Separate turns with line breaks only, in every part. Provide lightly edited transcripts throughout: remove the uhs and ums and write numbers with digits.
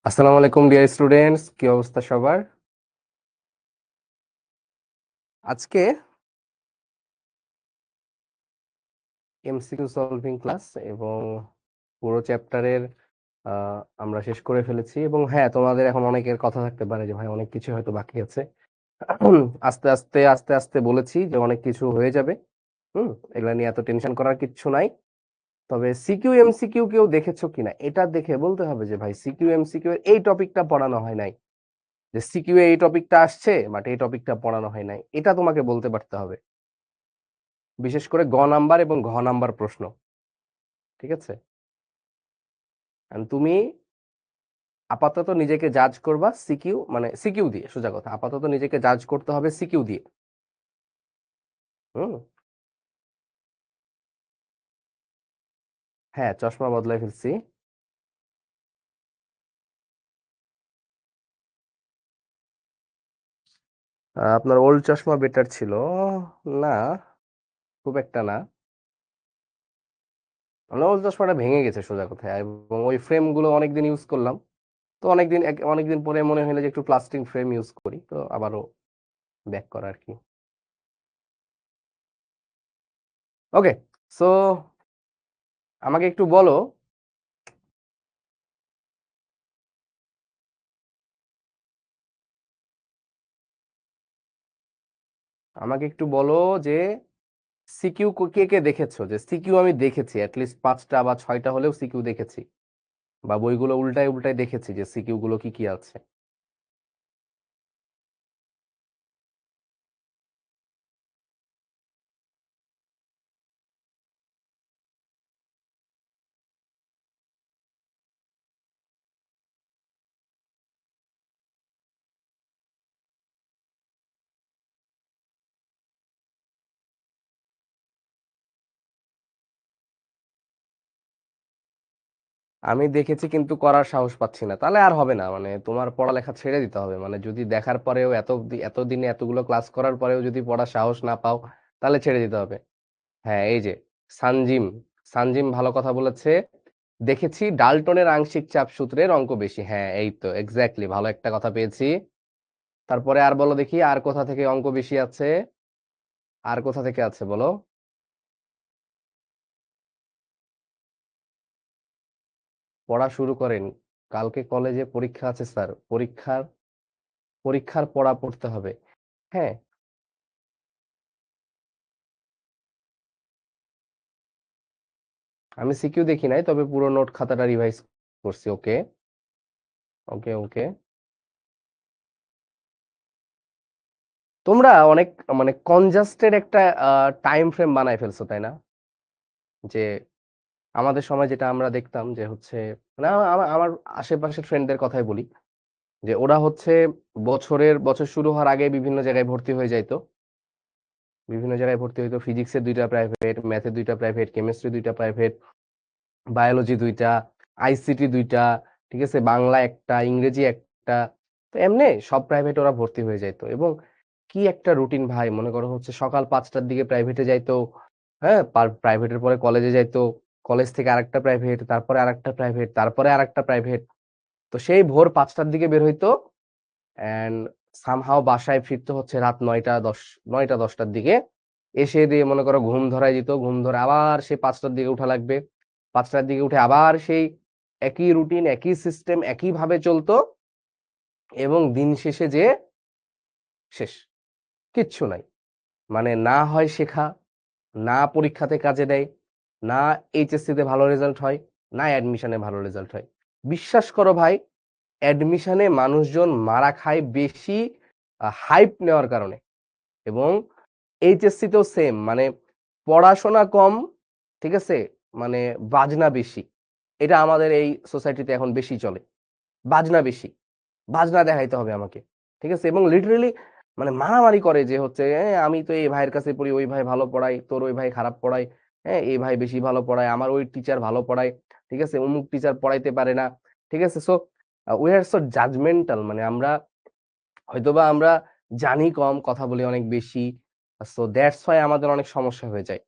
আসসালামু আলাইকুম dear students, কি অবস্থা সবার? আজকে এমসিকিউ সলভিং ক্লাস এবং পুরো চ্যাপ্টারের আমরা শেষ করে ফেলেছি। এবং হ্যাঁ, তোমাদের এখন অনেকের কথা থাকতে পারে যে ভাই অনেক কিছু হয়তো বাকি আছে। আস্তে আস্তে আস্তে আস্তে বলেছি যে অনেক কিছু হয়ে যাবে। এগুলা নিয়ে এত টেনশন করার কিচ্ছু নাই। তবে সিকিউ এমসিকিউ কেউ দেখেছো কিনা এটা দেখে বলতে হবে যে ভাই সিকিউ এমসিকিউ এর এই টপিকটা পড়ানো হয় নাই, যে সিকিউ এই টপিকটা আসছে বাট এই টপিকটা পড়ানো হয় নাই, এটা তোমাকে বলতে পারতে হবে। বিশেষ করে গ নাম্বার এবং ঘ নাম্বার প্রশ্ন, ঠিক আছে? And তুমি আপাতত নিজেকে জাজ করবা সিকিউ, মানে সিকিউ দিয়ে, সোজা কথা, আপাতত নিজেকে জাজ করতে হবে সিকিউ দিয়ে। হুম। হ্যাঁ, চশমা বদলাই ফেলছি। আপনার ওল্ড চশমা বেটার ছিল। না, খুব একটা না। মানে ওল্ড চশমাটা ভেঙে গেছে সোজা কথা, এবং ওই ফ্রেম গুলো অনেকদিন ইউজ করলাম। তো অনেকদিন পরে মনে হলো যে একটু প্লাস্টিক ফ্রেম ইউজ করি, তো আবারও ব্যাক করা আর কি। ওকে, সো আমাকে একটু বলো, যে সিকিউ কে কে দেখেছো, যে সিকিউ আমি দেখেছি অ্যাটলিস্ট 5টা বা 6টা হলেও সিকিউ দেখেছি, বা বইগুলো উল্টায় উল্টায় দেখেছি যে সিকিউ গুলো কি কি আছে। আমি দেখেছি কিন্তু করার সাহস পাচ্ছি না, তাহলে আর হবে না, মানে তোমার পড়ালেখা ছেড়ে দিতে হবে। মানে যদি দেখার পরেও এতদিনে এতগুলো ক্লাস করার পরেও যদি পড়ার সাহস না পাও, তাহলে ছেড়ে দিতে হবে। হ্যাঁ, এই যে সানজিম, সানজিম ভালো কথা বলেছে। দেখেছি ডাল্টনের আংশিক চাপ সূত্রের অঙ্ক বেশি। হ্যাঁ, এই তো এক্স্যাক্টলি, ভালো একটা কথা পেয়েছি। তারপরে আর বলো দেখি, আর কোথা থেকে অঙ্ক বেশি আছে? আর কোথা থেকে আছে বলো। পড়া শুরু করেন? কালকে কলেজে পরীক্ষা আছে স্যার, পরীক্ষার পড়া পড়তে হবে। হ্যাঁ, আমি সিকিউ দেখি নাই, তবে পুরো নোট খাতাটা রিভাইজ করছি। ওকে, ওকে, ওকে। তোমরা অনেক মানে কনজাস্টেড একটা টাইম ফ্রেম বানায় ফেলছো, তাই না? যে আমাদের সময় যেটা আমরা দেখতাম যে হচ্ছে, মানে আমার আশেপাশের ফ্রেন্ডদের কথাই বলি, যে ওরা হচ্ছে বছর শুরু হওয়ার আগে বিভিন্ন জায়গায় ভর্তি হয়ে যাইতো। বিভিন্ন জায়গায় ভর্তি হইতো, ফিজিক্সের 2টা প্রাইভেট, ম্যাথের 2টা প্রাইভেট, কেমিস্ট্রি 2টা প্রাইভেট, বায়োলজি 2টা, আইসিটি 2টা, ঠিক আছে, বাংলা একটা, ইংরেজি একটা। তো এমনি সব প্রাইভেট ওরা ভর্তি হয়ে যাইতো। এবং কি একটা রুটিন ভাই, মনে করো হচ্ছে সকাল 5টার দিকে প্রাইভেটে যাইতো। হ্যাঁ, প্রাইভেটের পরে কলেজে যাইতো, কলেজ থেকে আরেকটা প্রাইভেট, তারপরে আরেকটা প্রাইভেট, তারপরে আরেকটা প্রাইভেট। তো সেই ভোর 5টার দিকে বের হইতো, এন্ড সামহাও বাসায় ফিরতে হচ্ছে রাত 9টা 10টার দিকে। এসে দিয়ে মনে করো ঘুম ধরায় দিত, ঘুম ধরে আবার সে 5টার দিকে উঠা লাগবে। 5টার দিকে উঠে আবার সেই একই রুটিন, একই সিস্টেম, একই ভাবে চলতো। এবং দিন শেষে যে শেষ, কিচ্ছু নাই। মানে না হয় শেখা, না পরীক্ষাতে কাজে দেয়, না এইচএসসি তে ভালো রেজাল্ট হয়, না অ্যাডমিশনে ভালো রেজাল্ট হয়। বিশ্বাস করো ভাই, অ্যাডমিশনে মানুষজন মারা খায় বেশি হাইপ নেওয়ার কারণে। এবং এইচএসসি তেও সেম, মানে পড়াশোনা কম, ঠিক আছে, মানে বাজনা বেশি। এটা আমাদের এই সোসাইটিতে এখন বেশি চলে, বাজনা বেশি, বাজনা দেখাইতে হবে আমাকে, ঠিক আছে। এবং লিটারেলি মানে মারামারি করে যে হচ্ছে, আমি তো এই ভাইয়ের কাছে পড়ি, ওই ভাই ভালো পড়ায়, তোর ওই ভাই খারাপ পড়ায়, হ্যাঁ এই ভাই বেশি ভালো পড়ায়, আমার ওই টিচার ভালো পড়ায়, ঠিক আছে, অমুক টিচার পড়াইতে পারে না, ঠিক আছে। So we are so judgmental, মানে আমরা হয়তোবা আমরা জানি কম, কথা বলি অনেক বেশি। সো দ্যাটস ওয়াই আমাদের অনেক সমস্যা হয়ে যায়,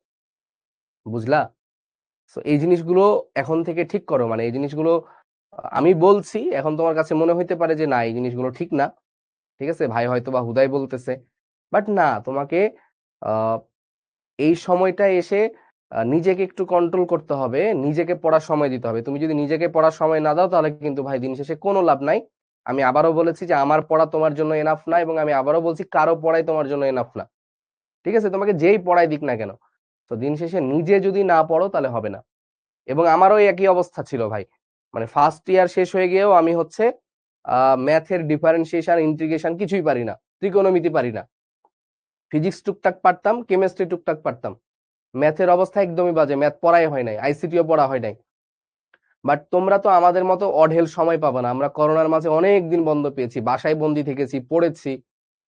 বুঝলা? সো এই জিনিসগুলো এখন থেকে ঠিক করো, মানে এই জিনিসগুলো আমি বলছি, এখন তোমার কাছে মনে হইতে পারে যে না এই জিনিসগুলো ঠিক না, ঠিক আছে, ভাই হয়তো বা হুদাই বলতেছে, বাট না, তোমাকে আহ এই সময়টা এসে নিজেকে একটু কন্ট্রোল করতে হবে, নিজেকে পড়ার সময় দিতে হবে। তুমি যদি নিজেকে পড়ার সময় না দাও তাহলে কিন্তু ভাই দিন শেষে কোনো লাভ নাই। আমি আবারও বলেছি যে আমার পড়া তোমার জন্য এনাফ না, এবং আমি আবারও বলছি কারো পড়াই তোমার জন্য এনাফ না, ঠিক আছে, তোমাকে যেই পড়াই দিক না কেন, তো দিন শেষে নিজে যদি না পড়ো তাহলে হবে না। এবং আমারও একই অবস্থা ছিল ভাই, মানে ফার্স্ট ইয়ার শেষ হয়ে গিয়েও আমি হচ্ছে ম্যাথের ডিফারেন্সিয়েশন ইন্টিগ্রেশন কিছুই পারি না, ত্রিকোণমিতি পারি না, ফিজিক্স টুকটাক পারতাম, কেমিস্ট্রি টুকটাক পারতাম, ম্যাথের অবস্থা একদমই বাজে, ম্যাথ পড়াই হয় নাই, আইসিটিও পড়া হয় নাই। বাট তোমরা তো আমাদের মতো অঢেল সময় পাবে না, আমরা করোনার মাঝে অনেক দিন বন্ধ পেয়েছি, বাসায় বন্দি থেকেছি, পড়েছি,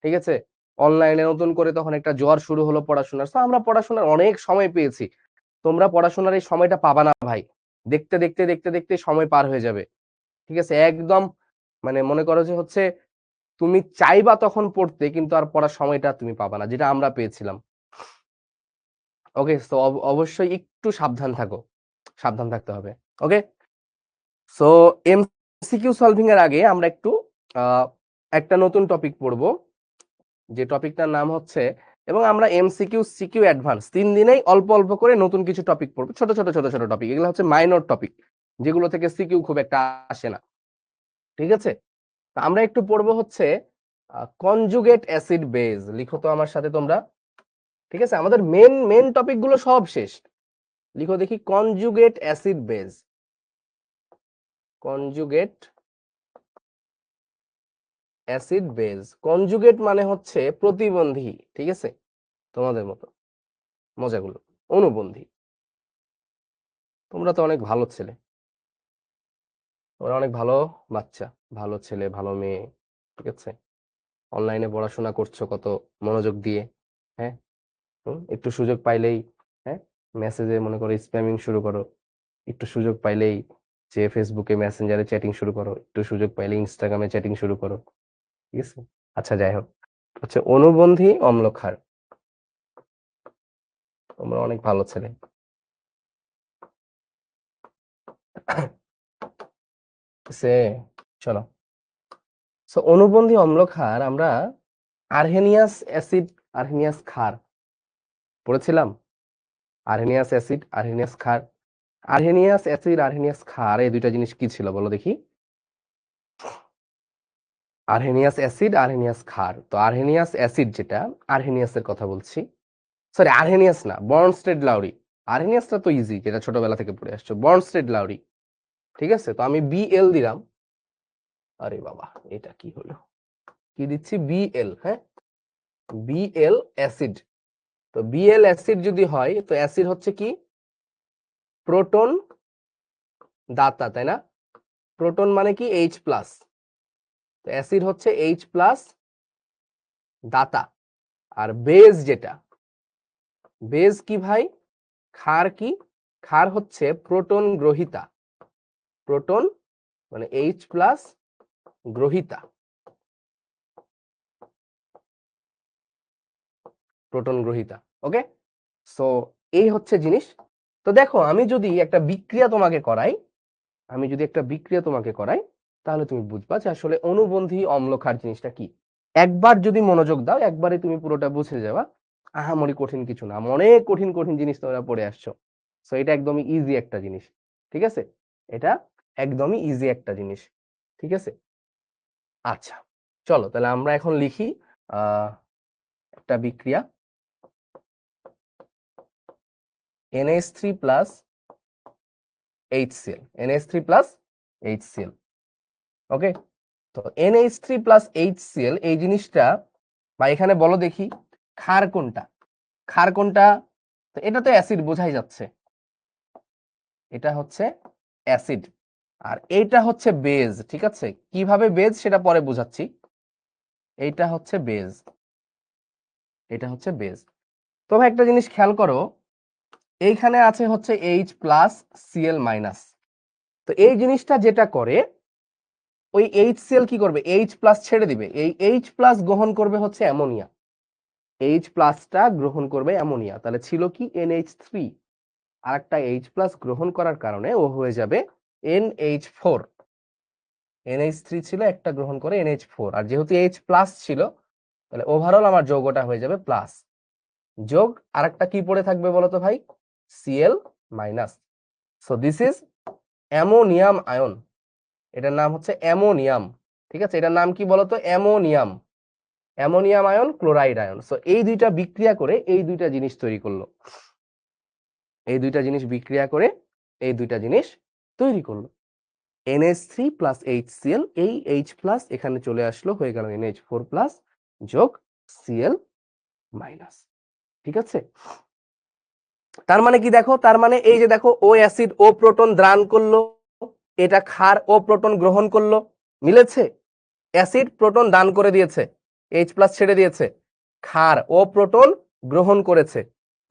ঠিক আছে, অনলাইনে নতুন করে তখন একটা জ্বর শুরু হলো পড়াশোনার, তো আমরা পড়াশোনার অনেক সময় পেয়েছি। তোমরা পড়াশোনার এই সময়টা পাবা না ভাই, দেখতে দেখতে দেখতে দেখতে সময় পার হয়ে যাবে, ঠিক আছে, একদম মানে মনে করো যে হচ্ছে তুমি চাইবা তখন পড়তে, কিন্তু আর পড়ার সময়টা তুমি পাবা না, যেটা আমরা পেয়েছিলাম। ওকে, তো অবশ্যই একটু সাবধান থাকো, সাবধান থাকতে হবে। ওকে, সো এমসিকিউ সলভিং এর আগে আমরা একটু একটা নতুন টপিক পড়বো, যে টপিকটার নাম হচ্ছে, এবং আমরা এমসিকিউ সিকিউ অ্যাডভান্স 3 দিনেই অল্প অল্প করে নতুন কিছু টপিক পড়বো, ছোট ছোট ছোট ছোট টপিক, এগুলো হচ্ছে মাইনর টপিক, যেগুলো থেকে সিকিউ খুব একটা আসে না, ঠিক আছে। তো আমরা একটু পড়বো হচ্ছে কনজুগেট অ্যাসিড বেজ, লিখো তো আমার সাথে তোমরা, ঠিক আছে, আমাদের মেন মেন টপিক গুলো সব শেষ, লিখো দেখি, conjugate acid base, conjugate acid base, conjugate মানে হচ্ছে প্রতিবন্ধী, ঠিক আছে, তোমাদের মতো মজাগুলো, অনুবন্ধী। তোমরা তো অনেক ভালো ছেলে, তোমরা অনেক ভালো বাচ্চা, ভালো ছেলে ভালো মেয়ে, ঠিক আছে, অনলাইনে পড়াশোনা করছো কত মনোযোগ দিয়ে, হ্যাঁ, একটু সুযোগ পাইলেই, হ্যাঁ, মেসেজে মনে করো স্প্যামিং শুরু করো, একটু সুযোগ পাইলেই যে ফেসবুকে মেসেঞ্জারে চ্যাটিং শুরু করো, একটু সুযোগ পাইলে ইনস্টাগ্রামে চ্যাটিং শুরু করো, ঠিক আছে। আচ্ছা যাই হোক, হচ্ছে অনুবন্ধী অম্লক্ষার, তোমরা অনেক ভালো ছেলে। চলো, সো অনুবন্ধী অম্লক্ষার আমরা আর্হেনিয়াস অ্যাসিড, আর্হেনিয়াস ক্ষার পড়েছিলাম, আর্হেনিয়াস অ্যাসিড আর্হেনিয়াস ক্ষার, আর্হেনিয়াস অ্যাসিড আর্হেনিয়াস ক্ষার, এই দুইটা জিনিস কি ছিল বলো দেখি। আর্হেনিয়াস অ্যাসিড আর্হেনিয়াস ক্ষার, তো আর্হেনিয়াস অ্যাসিড যেটা, আর্হেনিয়াসের কথা বলছি, সরি আর্হেনিয়াস না, বর্নস্টেড লাউরি, আর্হেনিয়াসটা তো ইজি, যেটা ছোটবেলা থেকে পড়ে আসছো, বর্নস্টেড লাউরি, ঠিক আছে, তো আমি বিএল দিলাম, আরে বাবা এটা কি হলো, কি দিচ্ছি, বিএল, হ্যাঁ, বিএল অ্যাসিড, তো বিএল অ্যাসিড যদি হয় তো অ্যাসিড হচ্ছে কি, প্রোটন দাতা, তাই না, প্রোটন মানে কি এইচ প্লাস, তো অ্যাসিড হচ্ছে এইচ প্লাস দাতা। আর বেজ যেটা, বেজ কি ভাই, ক্ষার কি, ক্ষার হচ্ছে প্রোটন গ্রহিতা, প্রোটন মানে এইচ প্লাস গ্রহিতা, প্রোটন গ্রহিতা। ওকে, সো এই হচ্ছে জিনিস। তো দেখো আমি যদি একটা বিক্রিয়া তোমাকে করাই, আমি যদি একটা বিক্রিয়া তোমাকে করাই, তাহলে তুমি বুঝবা যে আসলে অনুবন্ধী অম্লক্ষার জিনিসটা কি। একবার যদি মনোযোগ দাও, একবারে তুমি পুরোটা বুঝে যাবা, আহামরি কঠিন কিছু না, অনেক কঠিন কঠিন জিনিস তোমরা পড়ে আসছো, সো এটা একদমই ইজি একটা জিনিস, ঠিক আছে, এটা একদমই ইজি একটা জিনিস, ঠিক আছে। আচ্ছা চলো তাহলে আমরা এখন লিখি আহ একটা বিক্রিয়া, NH3 plus HCl, NH3 plus HCl, ওকে। তো NH3 প্লাস HCl এই জিনিসটা, বা এখানে বলো দেখি ক্ষার কোনটা, ক্ষার কোনটা, তো এটা তো অ্যাসিড বোঝাই যাচ্ছে, এটা হচ্ছে অ্যাসিড, আর এইটা হচ্ছে বেজ, ঠিক আছে, কিভাবে বেজ সেটা পরে বোঝাচ্ছি, এইটা হচ্ছে বেজ, এটা হচ্ছে বেজ। তবে একটা জিনিস খেয়াল করো, এইখানে আছে হচ্ছে H প্লাস Cl মাইনাস, তো এই জিনিসটা যেটা করে, ওই HCl কি করবে, H প্লাস ছেড়ে দিবে, এই H প্লাস গ্রহণ করবে হচ্ছে অ্যামোনিয়া, H প্লাসটা গ্রহণ করবে অ্যামোনিয়া, তাহলে ছিল কি NH3, আর একটা H প্লাস গ্রহণ করার কারণে ও হয়ে যাবে NH4, NH3 ছিল, একটা গ্রহণ করে NH4, আর যেহেতু H প্লাস ছিল তাহলে ওভারঅল আমার যৌগটা হয়ে যাবে প্লাস, যোগ আরেকটা কি পড়ে থাকবে বলতো ভাই, Cl minus. So this is ammonium ion, এটার নাম হচ্ছে অ্যামোনিয়াম। ঠিক আছে, এটার নাম কি বলতো, ammonium, ammonium ion, chloride ion. So এই দুইটা বিক্রিয়া করে এই দুইটা জিনিস তৈরি করলো, এই দুইটা জিনিস বিক্রিয়া করে এই দুইটা জিনিস তৈরি করলো। NH3 প্লাস HCl, এই H প্লাস এখানে চলে আসলো, হয়ে গেল NH4 প্লাস যোগ Cl মাইনাস। ঠিক আছে, তার মানে কি দেখো, তার মানে এই যে দেখো, ও অ্যাসিড ও প্রোটন দ্রান করলো, এটা ক্ষার ও প্রোটন গ্রহণ করলো, মিলেছে। অ্যাসিড প্রোটন দান করে দিয়েছে, H প্লাস ছেড়ে দিয়েছে, ক্ষার ও প্রোটন গ্রহণ করেছে।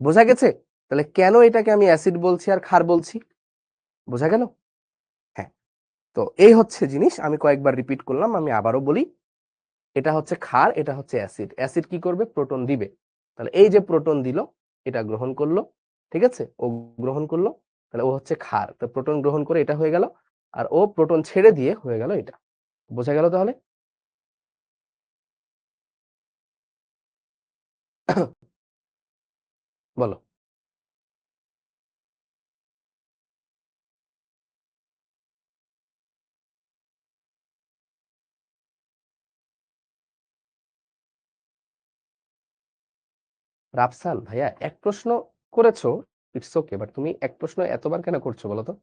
বোঝা গেছে? তাহলে কেন এটাকে আমি অ্যাসিড বলছি আর ক্ষার বলছি, বোঝা গেল? হ্যাঁ, তো এই হচ্ছে জিনিস, আমি কয়েকবার রিপিট করলাম, আমি আবারও বলি, এটা হচ্ছে ক্ষার, এটা হচ্ছে অ্যাসিড। অ্যাসিড কি করবে, প্রোটন দিবে, তাহলে এই যে প্রোটন দিল, এটা গ্রহণ করলো, ঠিক আছে, ও গ্রহণ করলো, তাহলে ও হচ্ছে ক্ষার, তো প্রোটন গ্রহণ করে এটা হয়ে গেল, আর ও প্রোটন ছেড়ে দিয়ে হয়ে গেল এটা। বোঝা গেল তাহলে? বলো। রাফসান ভাইয়া, এক প্রশ্ন করেছো, ইটস ওকে, বাট তুমি এক প্রশ্ন এতবার কেন করছো বলো তো?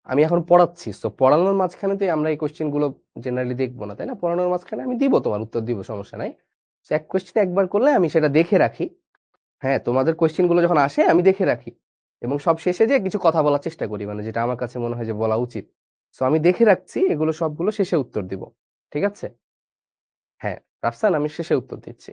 আমি এখন পড়াচ্ছি, তো পড়ানোর মাঝখানে তো আমরা এই কোশ্চেন গুলো জেনারেলি দেখবো না, তাই না? পড়ানোর মাঝখানে আমি দিব, তোমার উত্তর দিব, সমস্যা নাই। তো এক কোশ্চেন একবার করলে আমি সেটা দেখে রাখি। হ্যাঁ, তোমাদের কোশ্চেন গুলো যখন আসে আমি দেখে রাখি, এবং সব শেষে যে কিছু কথা বলার চেষ্টা করি, মানে যেটা আমার কাছে মনে হয় যে বলা উচিত। তো আমি দেখে রাখছি, এগুলো সবগুলো শেষে উত্তর দিব, ঠিক আছে? হ্যাঁ রাফসান, আমি শেষে উত্তর দিচ্ছি।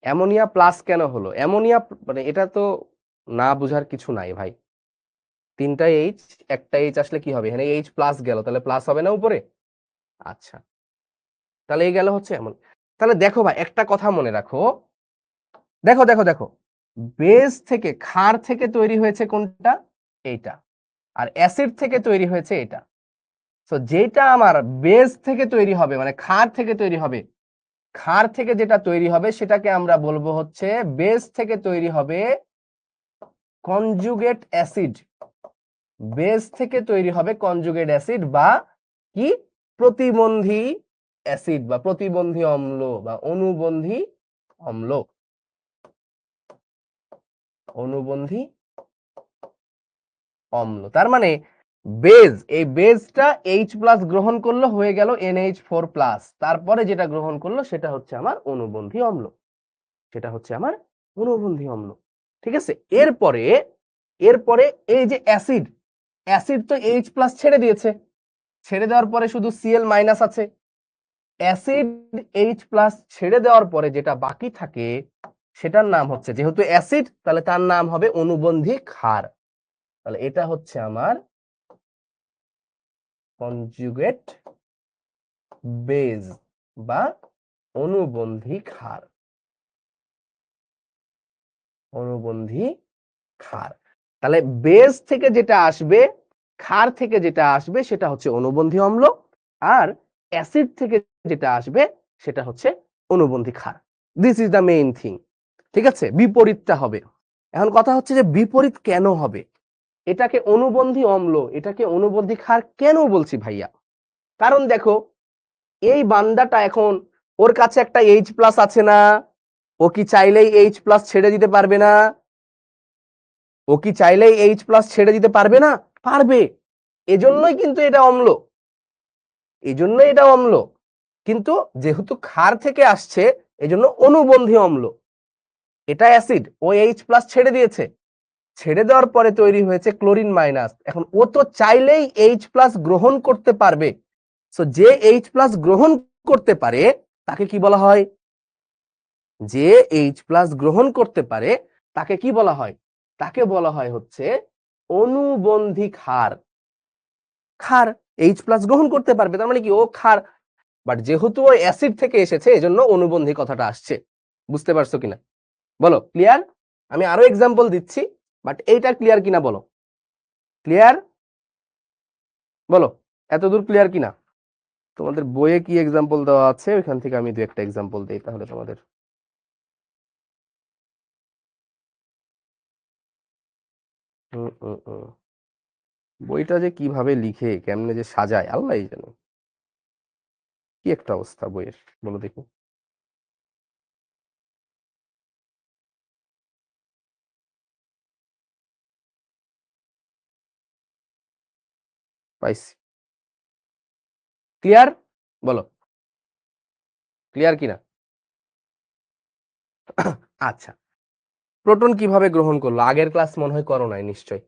অ্যামোনিয়া প্লাস কেন হলো, অ্যামোনিয়া মানে এটা তো না বুঝার কিছু নাই ভাই। তিনটা এইচ, একটা এইচ আসলে কি হবে, এখানে এইচ প্লাস গেল, তাহলে প্লাস হবে না উপরে? আচ্ছা, তাহলে এই গেল হচ্ছে এমন। তাহলে দেখো ভাই, একটা কথা মনে রাখো, দেখো দেখো দেখো, বেস থেকে, ক্ষার থেকে তৈরি হয়েছে কোনটা, এইটা, আর অ্যাসিড থেকে তৈরি হয়েছে এটা। তো যেটা আমার বেস থেকে তৈরি হবে, মানে ক্ষার থেকে তৈরি হবে, ক্ষার থেকে যেটা তৈরি হবে সেটাকে আমরা বলবো হচ্ছে, বেস থেকে তৈরি হবে কনজুগেট অ্যাসিড, বেস থেকে তৈরি হবে কনজুগেট অ্যাসিড, বা কি, প্রতিবন্ধী অ্যাসিড, বা প্রতিবন্ধী অম্ল, বা অনুবন্ধী অম্ল, অনুবন্ধী অম্ল। তার মানে বেজ, এই বেজটা H প্লাস গ্রহণ করলো, হয়ে গেল NH4 প্লাস, তারপরে যেটা গ্রহণ করলো সেটা হচ্ছে আমার অনুবন্ধী অম্ল, সেটা হচ্ছে আমার অনুবন্ধী অম্ল। ঠিক আছে, এরপরে, এরপরে এই যে অ্যাসিড, অ্যাসিড তো H প্লাস ছেড়ে দিয়েছে, ছেড়ে দেওয়ার পরে শুধু Cl মাইনাস আছে। অ্যাসিড H প্লাস ছেড়ে দেওয়ার পরে যেটা বাকি থাকে সেটার নাম হচ্ছে, যেহেতু অ্যাসিড তাহলে তার নাম হবে অনুবন্ধী ক্ষার, তাহলে এটা হচ্ছে আমার কনজুগেট বেজ, বা অনুবন্ধী ক্ষার, অনুবন্ধী ক্ষার। তাহলে বেজ থেকে যেটা আসবে, ক্ষার থেকে যেটা আসবে সেটা হচ্ছে অনুবন্ধী অম্ল, আর অ্যাসিড থেকে যেটা আসবে সেটা হচ্ছে অনুবন্ধী ক্ষার। This is the main thing. ঠিক আছে, বিপরীতটা হবে। এখন কথা হচ্ছে যে বিপরীত কেন হবে, এটাকে অনুবন্ধী অম্ল, এটাকে অনুবন্ধী ক্ষার কেন বলছি ভাইয়া? কারণ দেখো, এই বান্দাটা এখন, ওর কাছে একটা H প্লাস আছে না, ও কি চাইলেই H প্লাস ছেড়ে দিতে পারবে না? ও কি চাইলেই H প্লাস ছেড়ে দিতে পারবে না? পারবে, এজন্যই কিন্তু এটা অম্ল, এজন্যই এটা অম্ল। কিন্তু যেহেতু ক্ষার থেকে আসছে এজন্য অনুবন্ধী অম্ল, এটা অ্যাসিড, ও H প্লাস ছেড়ে দিয়েছে, ছেড়ে দেওয়ার পরে তৈরি হয়েছে ক্লোরিন মাইনাস। এখন ও তো চাইলেই H প্লাস গ্রহণ করতে পারবে, সো যে H প্লাস গ্রহণ করতে পারে তাকে কি বলা হয়, যে H প্লাস গ্রহণ করতে পারে তাকে কি বলা হয়, তাকে বলা হয় হচ্ছে অনুবন্ধী ক্ষার। ক্ষার H প্লাস গ্রহণ করতে পারবে, তার মানে কি ও ক্ষার, বাট যেহেতু ও অ্যাসিড থেকে এসেছে এজন্য অনুবন্ধী কথাটা আসছে। বুঝতে পারছো কিনা? বলো ক্লিয়ার? আমি আরো এক্সাম্পল দিচ্ছি, বাট এইটা ক্লিয়ার কিনা বলো। ক্লিয়ার? বলো এতদূর ক্লিয়ার কিনা? তোমাদের বইয়ে কি এক্সাম্পল দেওয়া আছে ওইখান থেকে আমি দু একটা এক্সাম্পল দিই তাহলে তোমাদের। বইটা যে কিভাবে লিখে কেমনে যে সাজায় আল্লাহই জানে, কি একটা অবস্থা বইয়ের, বলো দেখি। পাইছি। ক্লিয়ার? বলো ক্লিয়ার কিনা? আচ্ছা, প্রোটন কিভাবে গ্রহণ করলো? আগের ক্লাস মনে হয় করো নাই নিশ্চয়।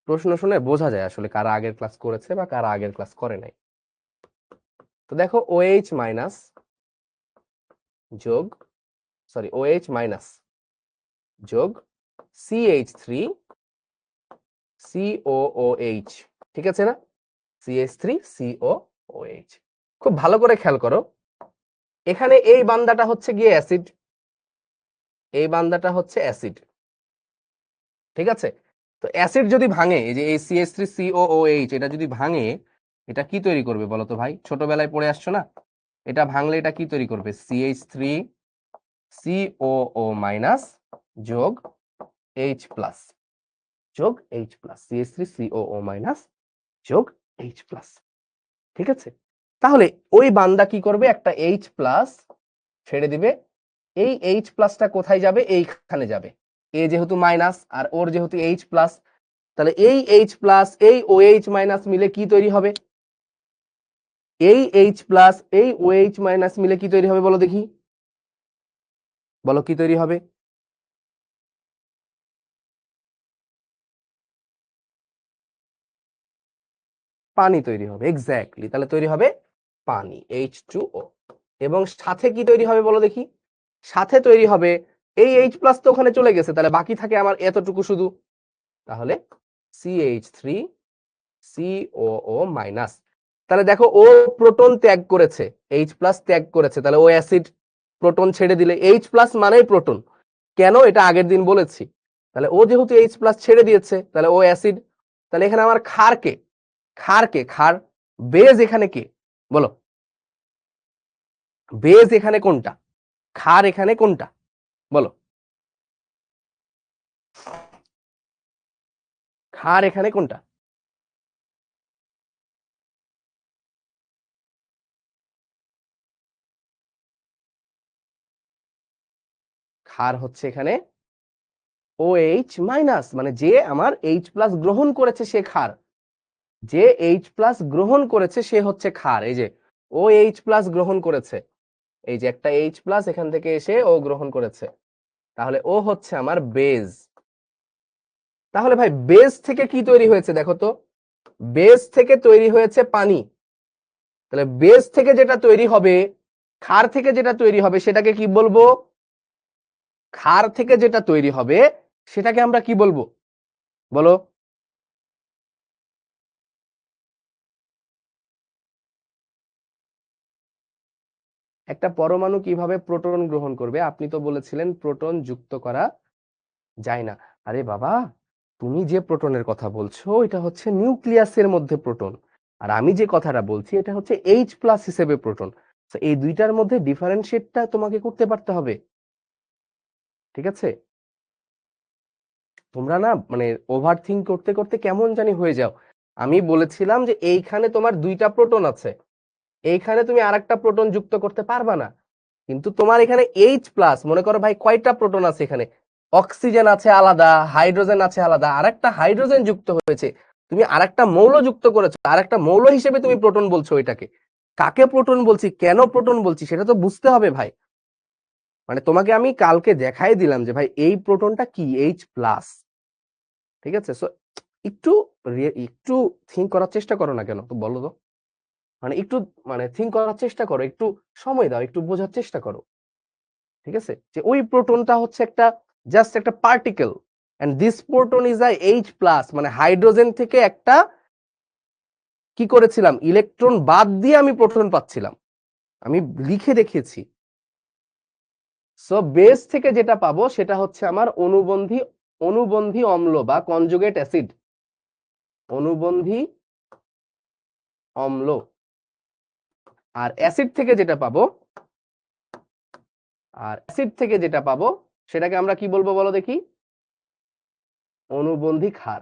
প্রশ্ন শুনে বোঝা যায় আসলে কারা আগের ক্লাস করেছে বা কারা আগের ক্লাস করে নাই। তো দেখো OH মাইনাস যোগ, সরি OH মাইনাস যোগ CH3 COOH, ঠিক আছে না? CH3 COOH। খুব ভালো করে খেয়াল করো, এখানে এই বান্দাটা হচ্ছে গিয়ে অ্যাসিড, এই বান্দাটা হচ্ছে অ্যাসিড, ঠিক আছে? তো অ্যাসিড যদি ভাঙে, এই যে এই CH3 COOH এটা যদি ভাঙে, এটা কি তৈরি করবে বলো তো ভাই? ছোটবেলায় পড়ে আসছো না? এটা ভাঙলে এটা কি তৈরি করবে? CH3 COO মাইনাস যোগ H প্লাস, যোগ H plus, CH3 COO minus যোগ H প্লাস, ঠিক আছে? তাহলে ওই বান্দা কি করবে? একটা H প্লাস ছেড়ে দিবে, এই H প্লাসটা কোথায় যাবে? এইখানে যাবে। এ যেহেতু মাইনাস আর ওর যেহেতু H প্লাস, তাহলে এই H প্লাস এই OH মাইনাস মিলে কি তৈরি হবে? এই H প্লাস এই OH মাইনাস মিলে কি তৈরি হবে বলো দেখি? বলো কি তৈরি হবে? পানি তৈরি হবে, এক্স্যাক্টলি। তাহলে তৈরি হবে পানি, H2O। এবং সাথে কি তৈরি হবে বলো দেখি? সাথে তৈরি হবে এই H প্লাস তো ওখানে চলে গেছে, তাহলে বাকি থাকে আমার এতটুকু শুধু, তাহলে CH3 COO মাইনাস। তাহলে দেখো ও প্রোটন ত্যাগ করেছে, H প্লাস ত্যাগ করেছে, তাহলে ও অ্যাসিড। প্রোটন ছেড়ে দিলে H প্লাস মানেই প্রোটন, কেন এটা আগের দিন বলেছি। তাহলে ও যেহেতু H প্লাস ছেড়ে দিয়েছে, তাহলে ও অ্যাসিড। তাহলে এখানে আমার ক্ষার কে? ক্ষার কে? ক্ষার। বেজ এখানে কে বলো? বেজ এখানে কোনটা? ক্ষার এখানে কোনটা বলো? ক্ষার এখানে কোনটা? ক্ষার হচ্ছে এখানে OH মাইনাস, মানে যে আমার H প্লাস গ্রহণ করেছে সে ক্ষার। যে H প্লাস গ্রহণ করেছে সে হচ্ছে ক্ষার। এই যে ও H প্লাস গ্রহণ করেছে, এই যে একটা H প্লাস এখান থেকে এসে ও গ্রহণ করেছে, তাহলে ও হচ্ছে আমার বেজ। তাহলে ভাই বেজ থেকে কি তৈরি হয়েছে দেখো তো? বেজ থেকে তৈরি হয়েছে পানি। তাহলে বেজ থেকে যেটা তৈরি হবে, ক্ষার থেকে যেটা তৈরি হবে সেটাকে কি বলবো? ক্ষার থেকে যেটা তৈরি হবে সেটাকে আমরা কি বলবো বলো? একটা পরমাণু কিভাবে প্রোটন গ্রহণ করবে? আপনি তো বলেছিলেন প্রোটন যুক্ত করা যায় না। আরে বাবা, তুমি যে প্রোটনের কথা বলছো এটা হচ্ছে নিউক্লিয়াসের মধ্যে প্রোটন, আর আমি যে কথাটা বলছি এটা হচ্ছে H প্লাস হিসেবে প্রোটন। এই দুইটার মধ্যে ডিফারেন্সিয়েটটা তোমাকে করতে পারতে হবে, ঠিক আছে? তোমরা না মানে ওভার থিঙ্ক করতে করতে কেমন জানি হয়ে যাও। আমি বলেছিলাম যে এইখানে তোমার দুইটা প্রোটন আছে, এইখানে তুমি আরেকটা প্রোটন যুক্ত করতে পারবা না, কিন্তু তোমার এখানে H প্লাস, মনে করো ভাই কয়টা প্রোটন আছে এখানে? অক্সিজেন আছে আলাদা, হাইড্রোজেন আছে আলাদা, আরেকটা হাইড্রোজেন যুক্ত হয়েছে, তুমি আরেকটা মৌল যুক্ত করেছো, আরেকটা মৌল হিসেবে তুমি প্রোটন বলছো এটাকে। কাকে প্রোটন বলছি, কেন প্রোটন বলছি সেটা তো বুঝতে হবে ভাই। মানে তোমাকে আমি কালকে দেখাই দিলাম যে ভাই এই প্রোটনটা কি, H প্লাস, ঠিক আছে? সো একটু একটু থিঙ্ক করার চেষ্টা করো না কেন তো বলো তো? মানে একটু মানে থিঙ্ক করার চেষ্টা করো, একটু সময় দাও, একটু বোঝার চেষ্টা করো, ঠিক আছে? যে ওই প্রোটনটা হচ্ছে একটা জাস্ট একটা particle, and this proton is a H plus, মানে হাইড্রোজেন থেকে একটা কি করেছিলাম, ইলেকট্রন বাদ দিয়ে আমি প্রোটন পাচ্ছিলাম, আমি লিখে দেখিয়েছি। সো বেস থেকে যেটা পাবো সেটা হচ্ছে আমার অনুবন্ধী অম্ল বা কনজুগেট অ্যাসিড, অনুবন্ধী অম্ল। আর অ্যাসিড থেকে যেটা পাবো সেটাকে আমরা কি বলবো বলো দেখি? অনুবন্ধী ক্ষার,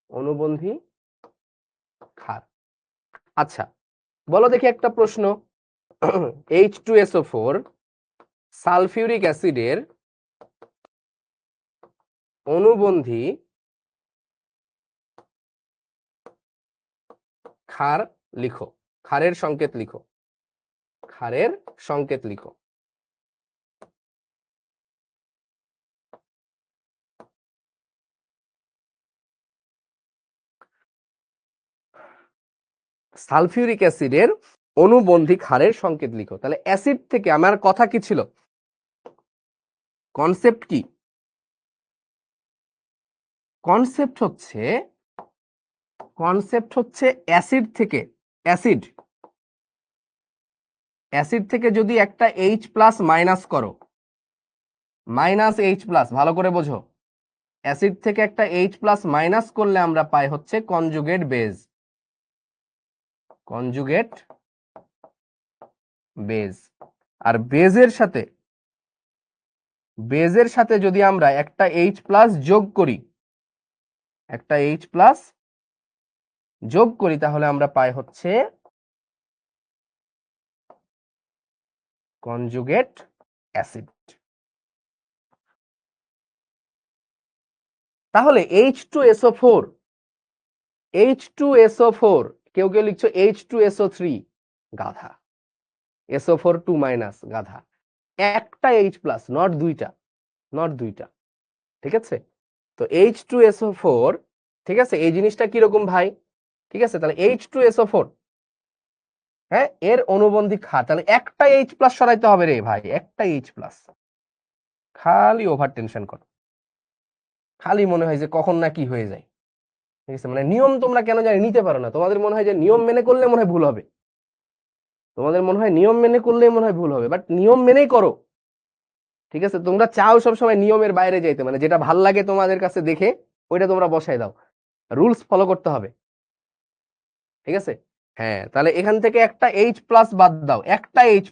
অনুবন্ধী ক্ষার। আচ্ছা বলো দেখি একটা প্রশ্ন, H2SO4 সালফিউরিক অ্যাসিডের অনুবন্ধী ক্ষার লিখো, ক্ষারের সংকেত লিখো, ক্ষারের সংকেত লিখো। সালফিউরিক অ্যাসিডের অনুবন্ধী ক্ষারের সংকেত লিখো। তাহলে অ্যাসিড থেকে আমার কথা কি ছিল, কনসেপ্ট কি? কনসেপ্ট হচ্ছে অ্যাসিড থেকে যদি একটা H+ মাইনাস করো, মাইনাস H+, ভালো করে বোঝো, অ্যাসিড থেকে একটা H+ মাইনাস করলে আমরা পাই হচ্ছে কনজুগেট বেজ, কনজুগেট বেজ। আর বেজের সাথে যদি আমরা একটা H+ যোগ করি, একটা H+ যোগ করি, তাহলে আমরা পাই হচ্ছে কনজুগেট অ্যাসিড। তাহলে H2SO4 কেউ কেউ লিখছো H2SO3, গাধা, SO4 2- গাধা, একটা H+, নট দুইটা, ঠিক আছে? তো H2SO4, ঠিক আছে, এই জিনিসটা কিরকম ভাই? ঠিক আছে, তাহলে H2SO4, হ্যাঁ, এর অনুবন্ধী ক্ষার, তাহলে একটা H+ সরাইতে হবে রে ভাই, একটা H+। খালি ওভার টেনশন করো, খালি মনে হয় যে কখন না কি হয়ে যায়, ঠিক আছে? মানে নিয়ম তোমরা কেন জানি নিতে পারো না, তোমাদের মনে হয় যে নিয়ম মেনে করলে মনে হয় ভুল হবে, তোমাদের মনে হয় নিয়ম মেনে করলেই মনে হয় ভুল হবে, বাট নিয়ম মেনেই করো, ঠিক আছে? তোমরা চাও সবসময় নিয়মের বাইরে যাইতে, মানে যেটা ভাল লাগে তোমাদের কাছে দেখে ওইটা তোমরা বসাই দাও, রুলস ফলো করতে হবে, ঠিক আছে? হ্যাঁ, তাহলে এখান থেকে একটা H+ বাদ দাও, একটা H+,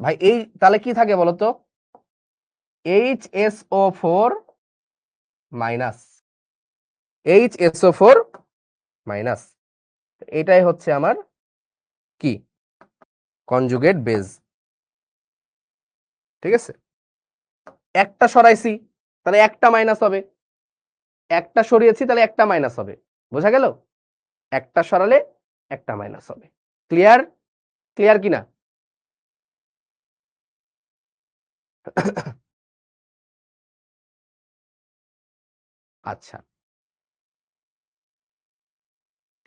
ভাই, এই তাহলে কি থাকে বলতো? HSO4 মাইনাস, HSO4 মাইনাস, এটাই হচ্ছে আমার কি, কনজুগেট বেজ, ঠিক আছে? একটা সরাইছি তাহলে একটা মাইনাস হবে, একটা সরিয়েছি তাহলে একটা মাইনাস হবে, বোঝা গেল? একটা সরালে একটা মাইনাস হবে। ক্লিয়ার? ক্লিয়ার কিনা? আচ্ছা,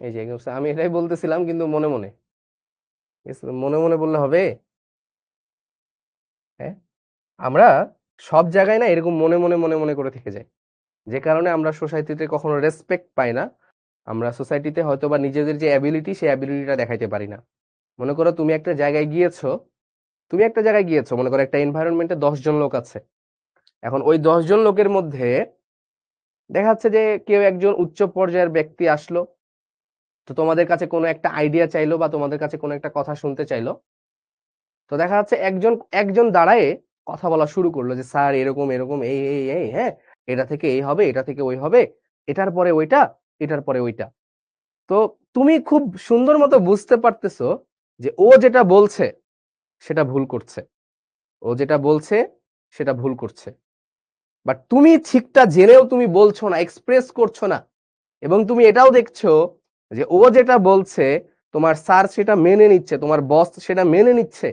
এই যে আমি এটাই বলতেছিলাম, কিন্তু মনে মনে, মনে মনে বললে হবে? হ্যাঁ, আমরা সব জায়গায় না এরকম মনে মনে করে থেকে যাই, যে কারণে আমরা সোসাইটিতে কখনো রেসপেক্ট পাই না, আমরা সোসাইটিতে হয়তো বা নিজেদের যে অ্যাবিলিটি, সেই অ্যাবিলিটিটা দেখাইতে পারি না। মনে করো তুমি একটা জায়গায় গিয়েছো, মনে করো একটা এনভায়রনমেন্টে 10 জন লোক আছে, এখন ওই 10 জন লোকের মধ্যে দেখা যাচ্ছে যে কেউ একজন উচ্চ পর্যায়ের ব্যক্তি আসলো, তো তোমাদের কাছে কোনো একটা আইডিয়া চাইলো বা তোমাদের কাছে কোনো একটা কথা শুনতে চাইলো, তো দেখা যাচ্ছে একজন একজন দাঁড়ায় কথা বলা শুরু করলো যে স্যার এরকম এরকম এই এই এই, হ্যাঁ, এটা থেকে এই হবে, এটা থেকে ওই হবে, এটার পরে ওইটা, এটার পরে ওইটা। তো তুমি খুব সুন্দর মতো বুঝতে পারতেছো যে ও যেটা বলছে সেটা ভুল করছে, ও যেটা বলছে সেটা ভুল করছে, বাট তুমি ঠিকটা জেনেও তুমি বলছো না, এক্সপ্রেস করছো না, এবং তুমি এটাও দেখছো যে ও যেটা বলছে তোমার স্যার সেটা মেনে নিচ্ছে, তোমার বস সেটা মেনে নিচ্ছে,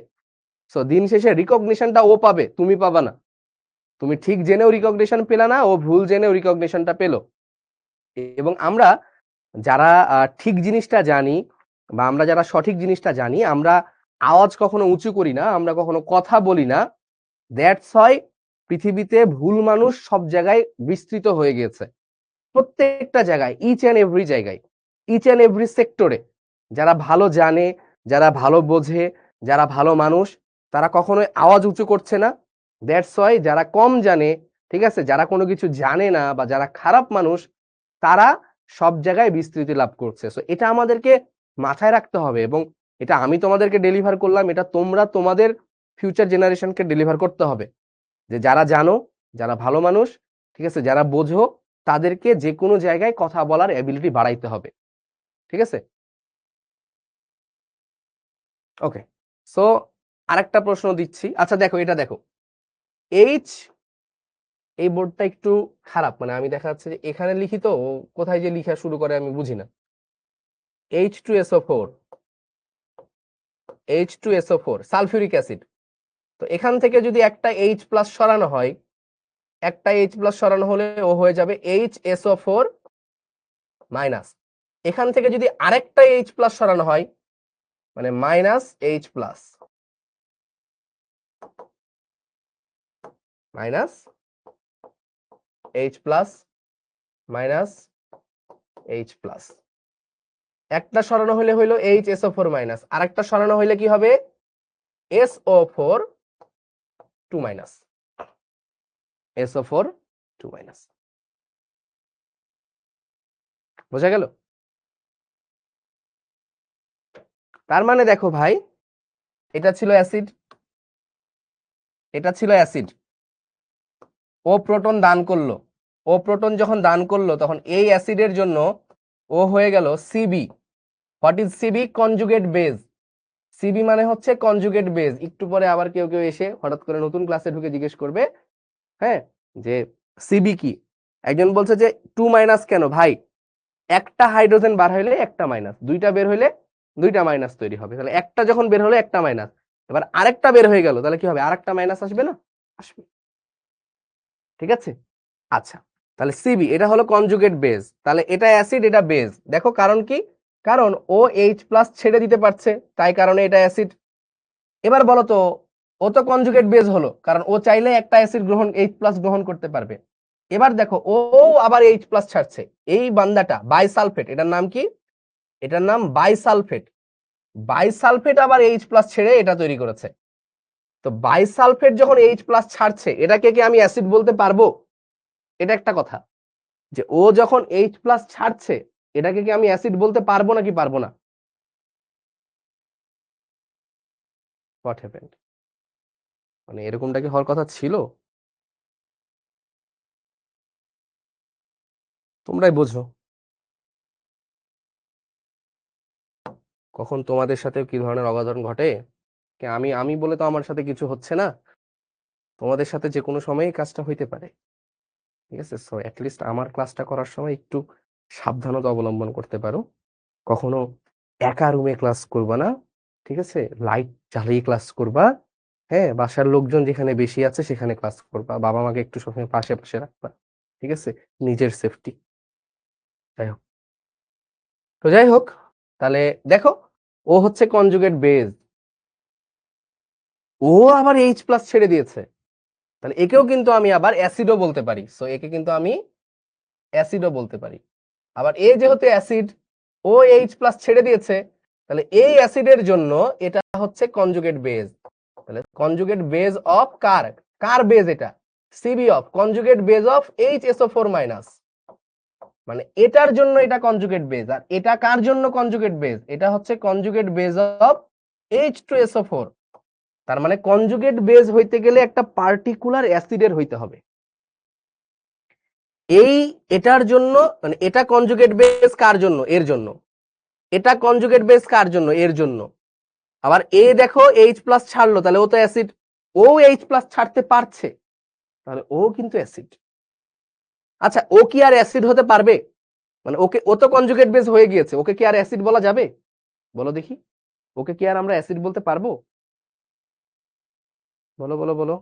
সো দিন শেষে রিকগনিশনটা ও পাবে, তুমি পাবা না। তুমি ঠিক জেনেও রিকগনিশন পেলা না, ও ভুল জেনেও রিকগনিশনটা পেলো। এবং আমরা যারা ঠিক জিনিসটা জানি, বা আমরা যারা সঠিক জিনিসটা জানি, আমরা আওয়াজ কখনো উঁচু করি না, আমরা কখনো কথা বলি না, দ্যাটস হয় পৃথিবীতে ভুল মানুষ সব জায়গায় বিস্তৃত হয়ে গেছে, প্রত্যেকটা জায়গায়, ইচ অ্যান্ড এভরি জায়গায়, ইচ অ্যান্ড এভরি সেক্টরে, যারা ভালো জানে, যারা ভালো বোঝে, যারা ভালো মানুষ, তারা কখনোই আওয়াজ উঁচু করছে না। দ্যাটস ওয়াই যারা কম জানে, ঠিক আছে, যারা কোনো কিছু জানে না বা যারা খারাপ মানুষ, তারা সব জায়গায় বিস্তৃতি লাভ করছে। সো এটা আমাদেরকে মাথায় রাখতে হবে, এবং এটা আমি তোমাদেরকে ডেলিভার করলাম, এটা তোমরা তোমাদের ফিউচার জেনারেশনকে ডেলিভার করতে হবে, যে যারা জানো, যারা ভালো মানুষ, ঠিক আছে, যারা বোঝো, তাদেরকে যে কোনো জায়গায় কথা বলার এবিলিটি বাড়াইতে হবে। ঠিক আছে, ওকে। সো আরেকটা প্রশ্ন দিচ্ছি। আচ্ছা দেখো, এটা দেখো, এইচ, এই বোর্ডটা একটু খারাপ, মানে আমি দেখা যাচ্ছে যে এখানে লিখি তো কোথায় যে লিখা শুরু করে আমি বুঝি না। H2SO4, H2SO4 sulphuric acid. তো এখান থেকে যদি একটা H প্লাস সরানো হয়, একটা H প্লাস সরানো হলে ও হয়ে যাবে HSO4 মাইনাস। এখান থেকে যদি আরেকটা H প্লাস সরানো হয়, মানে minus H plus, minus H plus, minus H plus. একটা সরানো হলে হইলো HSO4 মাইনাস, আরেকটা সরানো হইলে কি হবে? SO4 2 minus, SO4 2 minus. বোঝা গেল? তার মানে দেখো ভাই, এটা ছিল অ্যাসিড, এটা ছিল অ্যাসিড, ও প্রোটন দান করলো, ও প্রোটন যখন দান করলো তখন এই অ্যাসিডের জন্য ও হয়ে গেল CB. What is CB? Conjugate base. CB মানে হচ্ছে কনজুগেট বেজ। একটু পরে আবার কেউ কেউ এসে হঠাৎ করে নতুন ক্লাসে ঢুকে জিজ্ঞেস করবে, হ্যাঁ, যে সিবি কি। একজন বলছে যে 2 মাইনাস কেন ভাই? একটা হাইড্রোজেন বার হইলে একটা মাইনাস, দুইটা বের হইলে দুইটা মাইনাস তৈরি হবে। তাহলে একটা যখন বের হলো একটা মাইনাস, এবার আরেকটা বের হয়ে গেল, তাহলে কি হবে? আরেকটা মাইনাস আসবে না? আসবে। ঠিক আছে, আচ্ছা, তাহলে সিবি এটা হলো কনজুগেট বেজ, তাহলে এটা অ্যাসিড, এটা বেজ। দেখো কারণ কি? কারণ ও এইচ প্লাস ছেড়ে দিতে পারছে, তাই কারণে এটা অ্যাসিড। এবার বলো তো, ও তো কনজুগেট বেজ হলো, কারণ ও চাইলে একটা অ্যাসিড গ্রহণ, এইচ প্লাস গ্রহণ করতে পারবে। এবার দেখো ও আবার এইচ প্লাস ছাড়ছে, এই বান্দাটা বাইসালফেট, এটার নাম কি? এটার নাম বাইসালফেট। বাইসালফেট আবার এইচ প্লাস ছেড়ে এটা তৈরি করেছে। তো বাইসালফেট যখন এইচ প্লাস ছাড়ছে, এটাকে কি আমি অ্যাসিড বলতে পারবো? এটা একটা কথা, যে ও যখন এইচ প্লাস ছাড়ছে, এটাকে কি আমি অ্যাসিড বলতে পারবো নাকি পারবো না? What happened? মানে এরকমটা কি হওয়ার কথা ছিল? তোমরাই বোঝো কখন তোমাদের সাথে কি ধরনের অঘটন ঘটে। আমি আমি বলে তো আমার সাথে কিছু হচ্ছে না, তোমাদের সাথে যে কোনো সময়ই কাজটা হইতে পারে। ঠিক আছে, সো অ্যাটলিস্ট আমার ক্লাসটা করার সময় একটু সাবধানতা অবলম্বন করতে পারো। কখনো একা রুমে ক্লাস করবা না, ঠিক আছে, লাইট জ্বালিয়ে ক্লাস করবা। হ্যাঁ, বাসার লোকজন যেখানে বেশি আছে সেখানে ক্লাস করবা, বাবা মাকে একটু সবসময় পাশে পাশে রাখবা। ঠিক আছে, নিজের সেফটি। যাই হোক, তো যাই হোক, তাহলে দেখো, ও হচ্ছে কনজুগেট বেজ, ও আবার এইচ প্লাস ছেড়ে দিয়েছে, তাহলে একেও কিন্তু আমি আবার অ্যাসিডও বলতে পারি। সো একে কিন্তু আমি অ্যাসিডও বলতে পারি। আবার এ যেহেতু অ্যাসিড, ও এইচ প্লাস ছেড়ে দিয়েছে, তাহলে এই অ্যাসিডের জন্য এটা হচ্ছে কনজুগেট বেজ। তাহলে কনজুগেট বেজ অফ কার, কার বেজ এটা? CB of conjugate base of HSO4 minus. মানে এটার জন্য এটা কনজুগেট বেজ, আর এটা কার জন্য কনজুগেট বেজ? এটা হচ্ছে কনজুগেট বেজ অফ H2SO4। তার মানে কনজুগেট বেজ হইতে গেলে একটা পার্টিকুলার অ্যাসিডের হইতে হবে। এই এটার জন্য, মানে এটা কনজুগেট বেস কার জন্য? এর জন্য। এটা কনজুগেট বেস কার জন্য? এর জন্য। আবার এ দেখো এইচ প্লাস ছাড়লো, তাহলে ও তো অ্যাসিড, ও এইচ প্লাস ছাড়তে পারছে, তাহলে ও কিন্তু অ্যাসিড। আচ্ছা, ও কি আর অ্যাসিড হতে পারবে? মানে ওকে, ও তো কনজুগেট বেস হয়ে গিয়েছে, ওকে কি আর অ্যাসিড বলা যাবে? বলো দেখি, ওকে কি আর আমরা অ্যাসিড বলতে পারবো? বলো বলো বলো।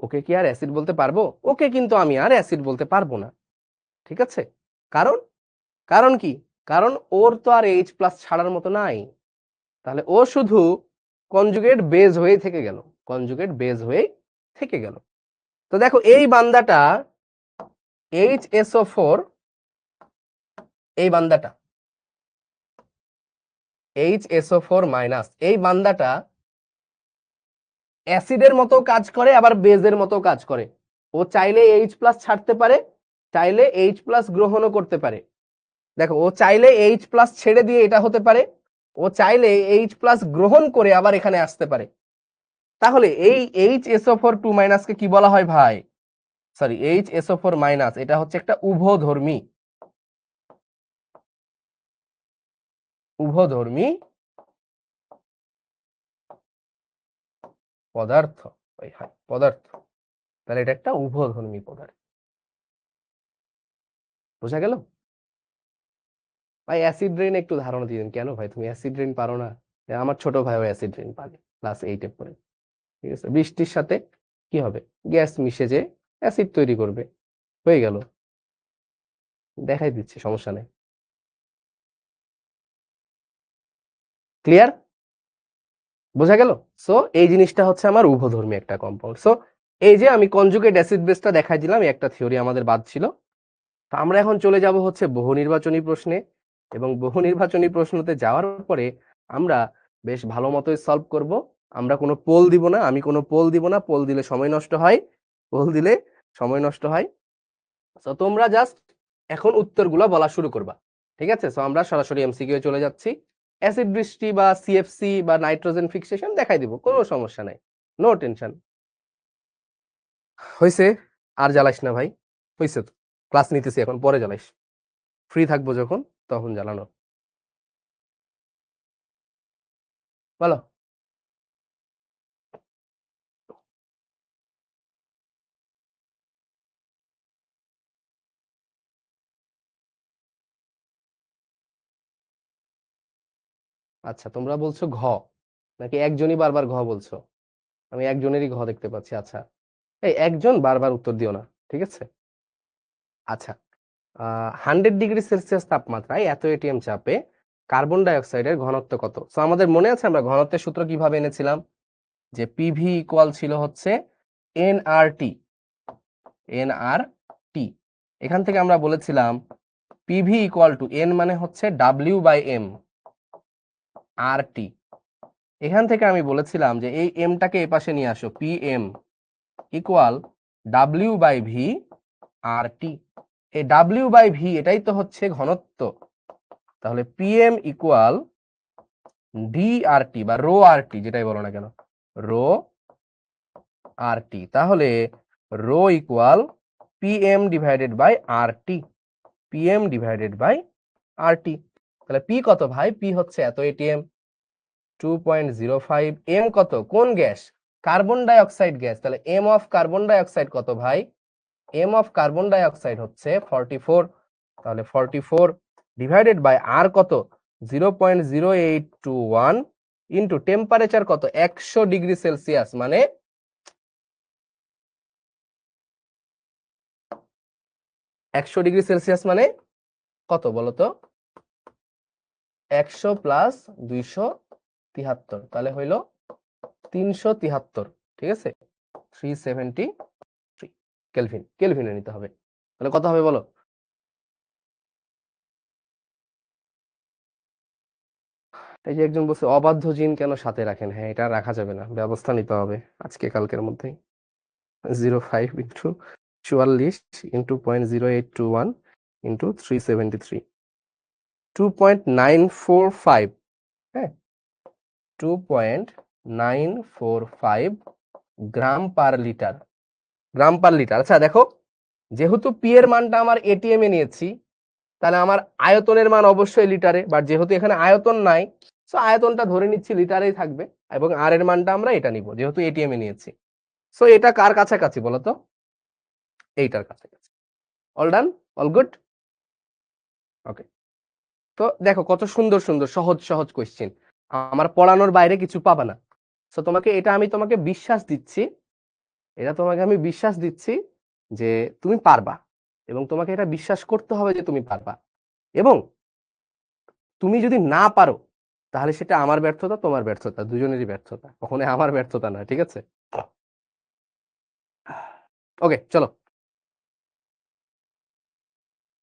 ওকে কি আর অ্যাসিড বলতে পারবো? ওকে কিন্তু আমি আর অ্যাসিড বলতে পারবো না। ঠিক আছে, কারণ, কারণ কি? কারণ ওর তো আর এইচ প্লাস ছাড়ার মতো নাই, তাহলে ও শুধু কনজুগেট বেজ হয়ে থেকে গেল, কনজুগেট বেজ হয়ে থেকে গেল। তো দেখো এই বান্দাটা HSO4 এই বান্দাটা HSO4 মাইনাস, এই বান্দাটা অ্যাসিডের মতো কাজ করে আবার বেজের মতো কাজ করে। ও চাইলে H প্লাস ছাড়তে পারে, চাইলে H প্লাস গ্রহণও করতে পারে। দেখো, ও চাইলে H প্লাস ছেড়ে দিয়ে এটা হতে পারে, ও চাইলে H প্লাস গ্রহণ করে আবার এখানে আসতে পারে। তাহলে এই HSO4 মাইনাসকে কি বলা হয় ভাই? সরি, HSO4 মাইনাস এটা হচ্ছে একটা উভধর্মী উভধর্মী পদার্থ। পদার্থ, তাহলে এটা একটা উভধর্মী পদার্থ। বোঝা গেল ভাই? অ্যাসিড রেইন একটু ধারণা দিবেন। কেন ভাই তুমি অ্যাসিড রেইন পারো না? আমার ছোট ভাইও অ্যাসিড রেইন পারে, ক্লাস 8-এ পড়ে। ঠিক আছে, বৃষ্টির সাথে কি হবে? গ্যাস মিশে যে অ্যাসিড তৈরি করবে, হয়ে গেল। দেখাই দিচ্ছি, সমস্যা নেই। ক্লিয়ার? বোঝা গেল? সো এই জিনিসটা হচ্ছে আমার উভধর্মী একটা কম্পাউন্ড। সো এই যে আমি কনজুগেট অ্যাসিড বেসটা দেখাই দিলাম, একটা থিওরি আমাদের বাদ ছিল। তো আমরা এখন চলে যাব হচ্ছে বহু নির্বাচনী প্রশ্নে, এবং বহু নির্বাচনী প্রশ্নতে যাওয়ার পরে আমরা বেশ ভালো মতোই সলভ করব। আমরা কোনো পোল দিব না, আমি কোনো পোল দিব না, পোল দিলে সময় নষ্ট হয়, পোল দিলে সময় নষ্ট হয়। তো তোমরা জাস্ট এখন উত্তরগুলো বলা শুরু করবা, ঠিক আছে? সো আমরা সরাসরি এমসিকিউ চলে যাচ্ছি। অ্যাসিড বৃষ্টি বা সিএফসি বা নাইট্রোজেন ফিক্সেশন দেখাই দিব, কোনো সমস্যা নাই, নো টেনশন। হইছে? আর জ্বালাইস না ভাই, হইছে তো, ক্লাস নিতেছি এখন, পরে জ্বালাইস, ফ্রি থাকবো যখন তখন জ্বালানো। বলো। আচ্ছা, তোমরা বলছো ঘ, নাকি একজনই বারবার ঘ বলছো? আমি একজনেরই ঘ দেখতে পাচ্ছি। আচ্ছা, এই একজন বারবার উত্তর দিও না, ঠিক আছে? আচ্ছা, 100 ডিগ্রি সেলসিয়াস তাপমাত্রায় এত এটিএম চাপে কার্বন ডাই অক্সাইডের ঘনত্ব কত? তো আমাদের মনে আছে আমরা ঘনত্বের সূত্র কিভাবে এনেছিলাম? যে পিভি ইকুয়াল ছিল হচ্ছে এনআরটি। এনআরটি, এখান থেকে আমরা বলেছিলাম পিভি ইকুয়াল টু এন মানে হচ্ছে W/M, আর টি। এখান থেকে আমি বলেছিলাম যে এই এমটাকে এই পাশে নিয়ে আসো, পিএম ইকুয়াল W/V আর টি। এই W/V এটাই তো হচ্ছে ঘনত্ব। তাহলে পিএম ইকুয়াল ডি আর টি বা রো আর টি, যেটাই বলো না কেন, রো আর টি। তাহলে rho equal PM divided by R T, PM divided by R T. তাহলে পি কত ভাই? পি হচ্ছে এত এটিএম, 2.05। এম কত? কোন গ্যাস? কার্বন ডাই অক্সাইড গ্যাস। তাহলে এম অফ কার্বন ডাই অক্সাইড কত ভাই? এম অফ কার্বন ডাই অক্সাইড হচ্ছে 44। তাহলে 44 ডিভাইডেড বাই আর কত? 0.0821 ইন্টু টেম্পারেচার কত? 100 ডিগ্রি সেলসিয়াস, মানে 100 ডিগ্রি সেলসিয়াস মানে কত বলতো? 100 প্লাস 273, তাহলে হইল 373, ঠিক আছে? 373 কেলভিন, কেলভিনে নিতে হবে। তাহলে কত হবে বলো? এই যে একজন বলছে অবাধ্য জিন কেন সাথে রাখেন? হ্যাঁ, এটা রাখা যাবে না, ব্যবস্থা নিতে হবে আজকে কালকের মধ্যেই। 05 ইন্টু 44 ইন্টু 0.0821 ইন্টু 373, 2.945, হ্যাঁ, 2.945 গ্রাম পার লিটার, গ্রাম পার লিটার। আচ্ছা দেখো, যেহেতু পি এর মানটা আমার এটিএম এ নিয়েছি, তাহলে আমার আয়তনের মান অবশ্যই লিটারে, বাট যেহেতু এখানে আয়তন নাই, সো আয়তনটা ধরে নিচ্ছি লিটারেই থাকবে, এবং আর এর মানটা আমরা এটা নিব যেহেতু এটিএম এ নিয়েছি। সো এটা কার কাছাকাছি বলতো? এইটার কাছাকাছি। অল ডান, অল গুড, ওকে। তো দেখো কত সুন্দর সুন্দর সহজ সহজ কোশ্চেন, আমার পড়ানোর বাইরে কিছু পাবা না। সো তোমাকে এটা আমি তোমাকে বিশ্বাস দিচ্ছি, এটা তোমাকে আমি বিশ্বাস দিচ্ছি যে তুমি পারবা, এবং তোমাকে এটা বিশ্বাস করতে হবে যে তুমি পারবা। এবং তুমি যদি না পারো, তাহলে সেটা আমার ব্যর্থতা, তোমার ব্যর্থতা, দুজনেরই ব্যর্থতা, কখনো আমার ব্যর্থতা নয়, ঠিক আছে? ওকে, চলো।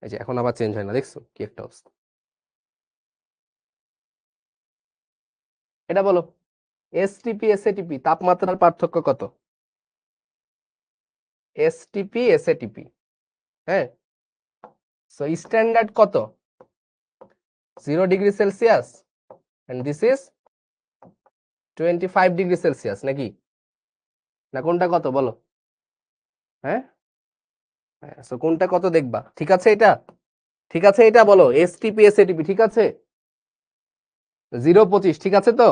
এই যে এখন আবার চেঞ্জ হয় না, দেখছো কি একটা অবস্থা। এটা বলো, এসটিপি এসএটিপি তাপমাত্রার পার্থক্য কত? এসটিপি এসএটিপি, হ্যাঁ, সো স্ট্যান্ডার্ড কত? 0 degree Celsius and this is 25 degree Celsius, নাকি না কোনটা কত বলো? হ্যাঁ, সো কোনটা কত দেখবা, ঠিক আছে এটা, ঠিক আছে এটা বলো, এসটিপি এসএটিপি ঠিক আছে, 0-25 ঠিক আছে তো?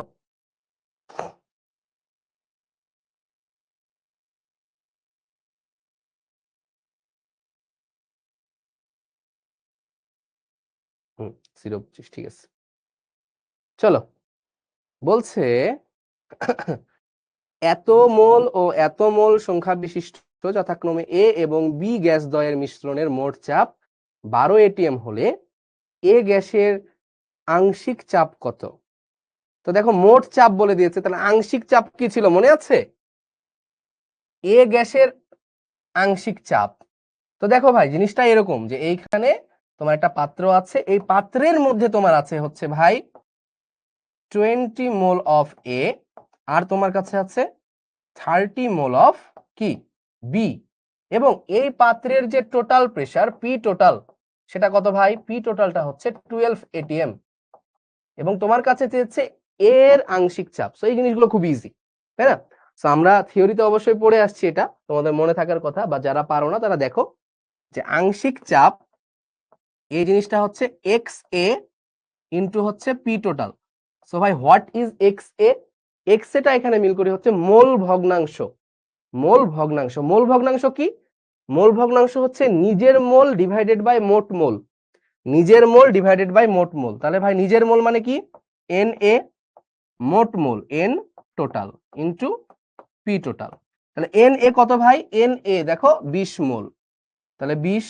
হুম, 0-25 ঠিক আছে। চলো, বলছে এত মোল ও এত মোল সংখ্যা বিশিষ্ট যথাক্রমে এ এবং বি গ্যাস দ্বয়ের মিশ্রণের মোট চাপ 12 এটিএম হলে এ গ্যাসের আংশিক চাপ কত? তো দেখো মোট চাপ বলে দিয়েছে, তাহলে আংশিক চাপ কি ছিল মনে আছে? এ গ্যাসের আংশিক চাপ। তো দেখো ভাই জিনিসটা এরকম যে এইখানে তোমার একটা পাত্র আছে, এই পাত্রের মধ্যে তোমার আছে হচ্ছে ভাই 20 মোল অফ এ, আর তোমার কাছে আছে 30 মোল অফ কি বি, এবং এই পাত্রের যে টোটাল প্রেসার পি টোটাল সেটা কত ভাই? পি টোটালটা হচ্ছে 12 এটিএম, এবং তোমার কাছে চেয়েছে এর আংশিক চাপ। সো এই জিনিসগুলো খুব ইজি, তাই না? সো আমরা থিওরিতে অবশ্যই পড়ে আসছি, এটা তোমাদের মনে থাকার কথা, বা যারা পারো না তারা দেখো যে আংশিক চাপ এই জিনিসটা হচ্ছে এক্স এ ইন্টু হচ্ছে পি টোটাল। সো ভাই what is x A? X এটা এখানে মিল করি হচ্ছে মোল ভগ্নাংশ। মোল ভগ্নাংশ, মোল ভগ্নাংশ কি? মোল ভগ্নাংশ হচ্ছে নিজের মোল ডিভাইডেড বাই মোট মোল, নিজের মোল ডিভাইডেড বাই মোট মোল। তাহলে ভাই নিজের মোল মানে কি? এন এ, মোট mole n total into P total. তাহলে এন এ কত ভাই? এন এ দেখো 20 মোল, তাহলে 20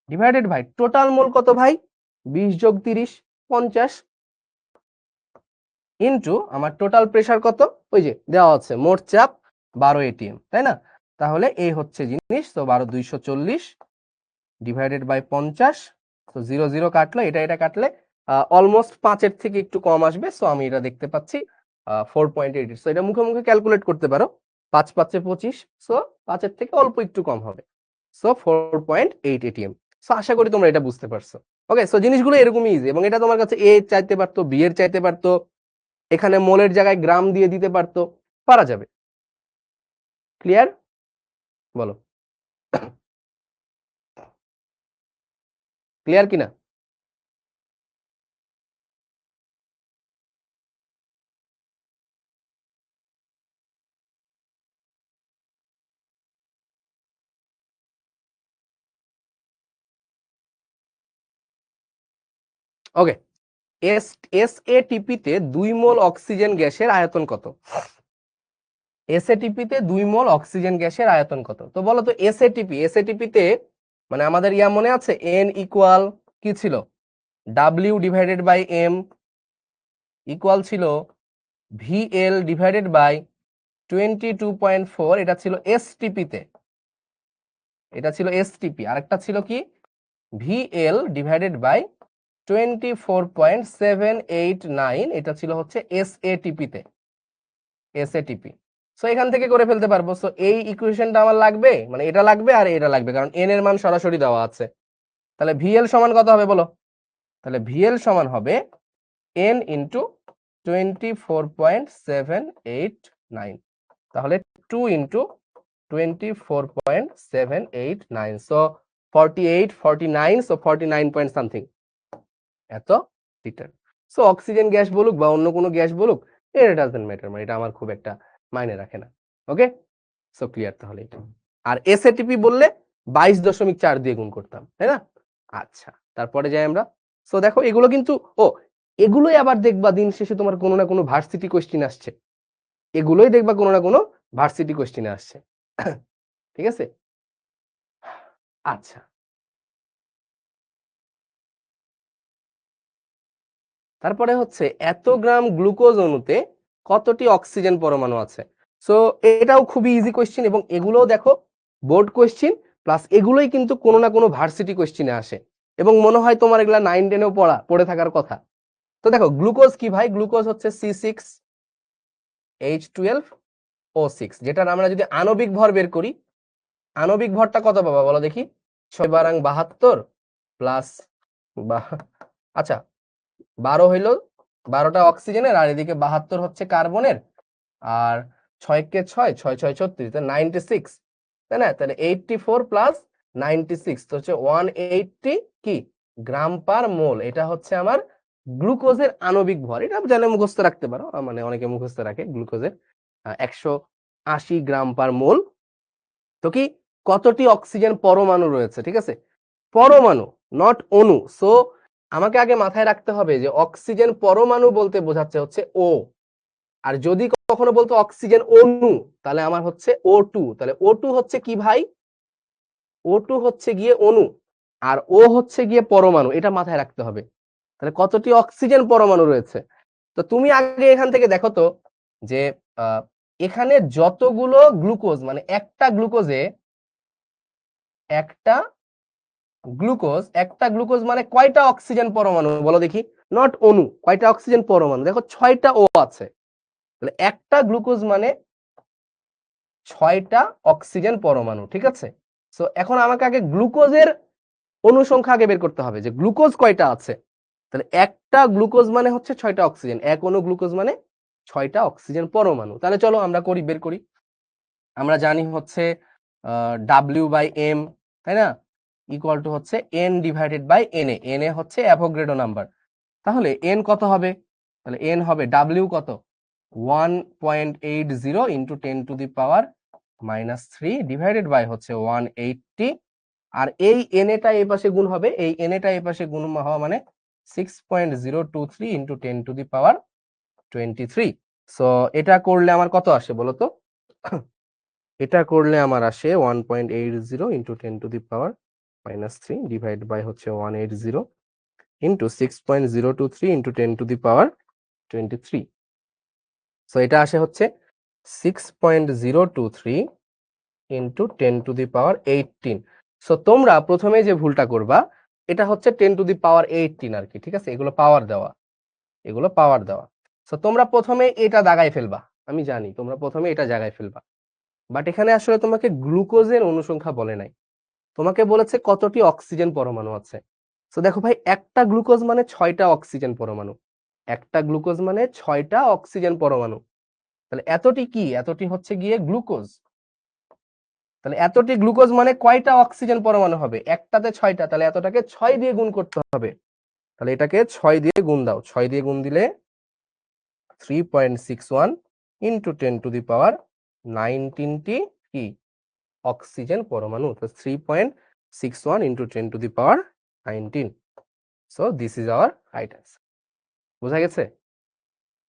ডিভাইডেড বাই টোটাল মোল কত ভাই? 20 যোগ 30 50 ইন্টু আমার টোটাল প্রেসার কত? ওই যে দেওয়া আছে মোট চাপ 12 এটিএম, তাই না? তাহলে এই হচ্ছে জিনিস, তো 12 240 ডিভাইডেড বাই 50, তো 0 0 কাটলো, এটা এটা কাটলে অলমোস্ট 5 এর থেকে একটু কম আসবে। সো আমি এটা দেখতে পাচ্ছি 4.8। সো এটা মুখে মুখে ক্যালকুলেট করতে পারো, 5 5 এ 25, সো 5 এর থেকে অল্প একটু কম হবে, সো 4.8 এটিএম। সো আশা করি তোমরা এটা বুঝতে পারছো। ওকে, সো জিনিসগুলো এরকমই ইজি, এবং এটা তোমার কাছে এ চাইতে পারতো, বি এর চাইতে পারতো, এখানে মোলের জায়গায় গ্রাম দিয়ে দিতে পারতো, পারা যাবে। ক্লিয়ার? বলো ক্লিয়ার কিনা? ওকে, এসএটিপি তে 2 মোল অক্সিজেন গ্যাসের আয়তন কত? এসএটিপি তে 2 মোল অক্সিজেন গ্যাসের আয়তন কত? তো বলো তো এসএটিপি তে মানে আমাদের ইয়া মনে আছে, এন ইকুয়াল কি ছিল? W divided by M equal ছিল ভিএল ডিভাইডেড বাই 22.4, এটা ছিল এসটিপি তে, এটা ছিল এসটিপি। আরেকটা ছিল কি? ভিএল ডিভাইডেড বাই 24.789, এটা ছিল হচ্ছে এসএটিপি তে, এসএটিপি। সো এখান থেকে করে ফেলতে পারবো। সো এই ইকুয়েশনটা আমার লাগবে, মানে এটা লাগবে আর এটা লাগবে, কারণ এন এর মান সরাসরি দেওয়া আছে। তাহলে ভিএল সমান কত হবে বলো? তাহলে ভিএল সমান হবে এন ইন্টু 24.789, তাহলে 2 into 24.789, so 48 49, so 49 point something এত লিটার। সো অক্সিজেন গ্যাস বলুক বা অন্য কোনো গ্যাস বলুক, এটা ডাজন্ট ম্যাটার, মানে এটা আমার খুব একটা মাইনে রাখে না। ওকে, সো ক্লিয়ার তাহলে এটা। আর এসএটিপি বললে 22.4 দিয়ে গুণ করতাম, তাই না? আচ্ছা, তারপরে যাই আমরা। সো দেখো এগুলো কিন্তু, ও এগুলোই আবার দেখবা দিন শেষে তোমার কোনো না কোনো ভার্সিটি কোশ্চিন আসছে, এগুলোই দেখবা কোনো না কোনো ভার্সিটি কোশ্চিনে আসছে। ঠিক আছে, আচ্ছা, তারপরে হচ্ছে এত গ্রাম গ্লুকোজ অণুতে কতটি অক্সিজেন পরমাণু আছে? সো এটাও খুবই ইজি কোশ্চেন, এবং এগুলোও দেখো বোর্ড কোশ্চেন প্লাস এগুলোই কিন্তু কোনো না কোনো ভার্সিটি কোশ্চেনে আসে। এবং মনে হয় তোমার এগুলা 9-10-এও পড়ে থাকার কথা। তো দেখো গ্লুকোজ কি ভাই, গ্লুকোজ হচ্ছে C6H12O6, যেটার আমরা যদি আণবিক ভর বের করি, আণবিক ভরটা কত পাবা বলো দেখি? 6×72 প্লাস, আচ্ছা 12 হইলো, 12টা অক্সিজেনের আর এদিকে 72 হচ্ছে কার্বনের, আর 6 কে 6, 6 6 36, 96, তাই না? তাহলে 84 প্লাস 96 তো হচ্ছে 180 কি গ্রাম পার মোল। এটা হচ্ছে আমার গ্লুকোজের আণবিক ভর। এটা জানে মুখস্থ রাখতে পারো, মানে অনেকে মুখস্থ রাখে গ্লুকোজের 180 গ্রাম পার মোল। তো কি কতটি অক্সিজেন পরমাণু রয়েছে, ঠিক আছে? পরমাণু, নট অণু। সো আমাকে আগে মাথায় রাখতে হবে যে অক্সিজেন পরমাণু বলতে বোঝাচ্ছে হচ্ছে ও, আর যদি কখনো বলতো অক্সিজেন অণু তাহলে আমার হচ্ছে O2। তাহলে O2 হচ্ছে কি ভাই? O2 হচ্ছে গিয়ে অণু, আর ও হচ্ছে গিয়ে পরমাণু। এটা মাথায় রাখতে হবে। তাহলে কতটি অক্সিজেন পরমাণু রয়েছে? তো তুমি আগে এখান থেকে দেখো তো যে এখানে যতগুলো গ্লুকোজ, মানে একটা গ্লুকোজ মানে কয়টা অক্সিজেন পরমাণু বলো দেখি? নট অণু, কয়টা অক্সিজেন পরমাণু? দেখো 6টা ও আছে। তাহলে একটা গ্লুকোজ মানে 6টা অক্সিজেন পরমাণু, ঠিক আছে? সো এখন আমাকে আগে গ্লুকোজের অনুসংখ্যা আগে বের করতে হবে যে গ্লুকোজ কয়টা আছে। তাহলে একটা গ্লুকোজ মানে হচ্ছে 6টা অক্সিজেন, এক অণু গ্লুকোজ মানে 6টা অক্সিজেন পরমাণু। তাহলে চলো আমরা বের করি। আমরা জানি হচ্ছে W/M, তাই না, ইকুয়াল টু হচ্ছে N/NA। NA হচ্ছে অ্যাভোগাড্রো নাম্বার। তাহলে N কত হবে? তাহলে N হবে W কত? 1.80 ইন্টু 10⁻³ ডিভাইডেড বাই হচ্ছে 180, আর এই NA-টা এই পাশে গুণ হবে, এই NA-টা এই পাশে গুণ হওয়া মানে 6.023 ইন্টু 10⁻23। সো এটা করলে আমার কত আসে বলো তো? এটা করলে আমার আসে 1.80 ইন্টু 10⁻³ ডিভাইড বাই হচ্ছে 180 ইন্টু 6.023 ইন্টু 10⁻23। সো এটা আসে হচ্ছে 6.023 ইন্টু 10⁻18। সো তোমরা প্রথমে যে ভুলটা করবা এটা হচ্ছে 10⁻18 আর কি, ঠিক আছে? এগুলো পাওয়ার দেওয়া। সো তোমরা প্রথমে এটা দাগায় ফেলবা, আমি জানি তোমরা প্রথমে এটা জায়গায় ফেলবা, বাট এখানে আসলে তোমাকে গ্লুকোজের অনুসংখ্যা বলে নাই, তোমাকে বলেছে কতটি অক্সিজেন পরমাণু আছে। সো দেখো ভাই, একটা গ্লুকোজ মানে 6টা অক্সিজেন পরমাণু, একটা গ্লুকোজ মানে 6টা অক্সিজেন পরমাণু। তাহলে এতটি হচ্ছে গিয়ে গ্লুকোজ। তাহলে এতটি গ্লুকোজ মানে কয়টা অক্সিজেন পরমাণু হবে? একটাতে 6টা, তাহলে এতটাকে 6 দিয়ে গুণ করতে হবে। তাহলে এটাকে 6 দিয়ে গুণ দাও, 6 দিয়ে গুণ দিলে 3.61 ইন্টু 10⁻19টি কি অক্সিজেন পরমাণু। তো 3.61 into 10⁻19। So this is our right answer. বোঝা গেছে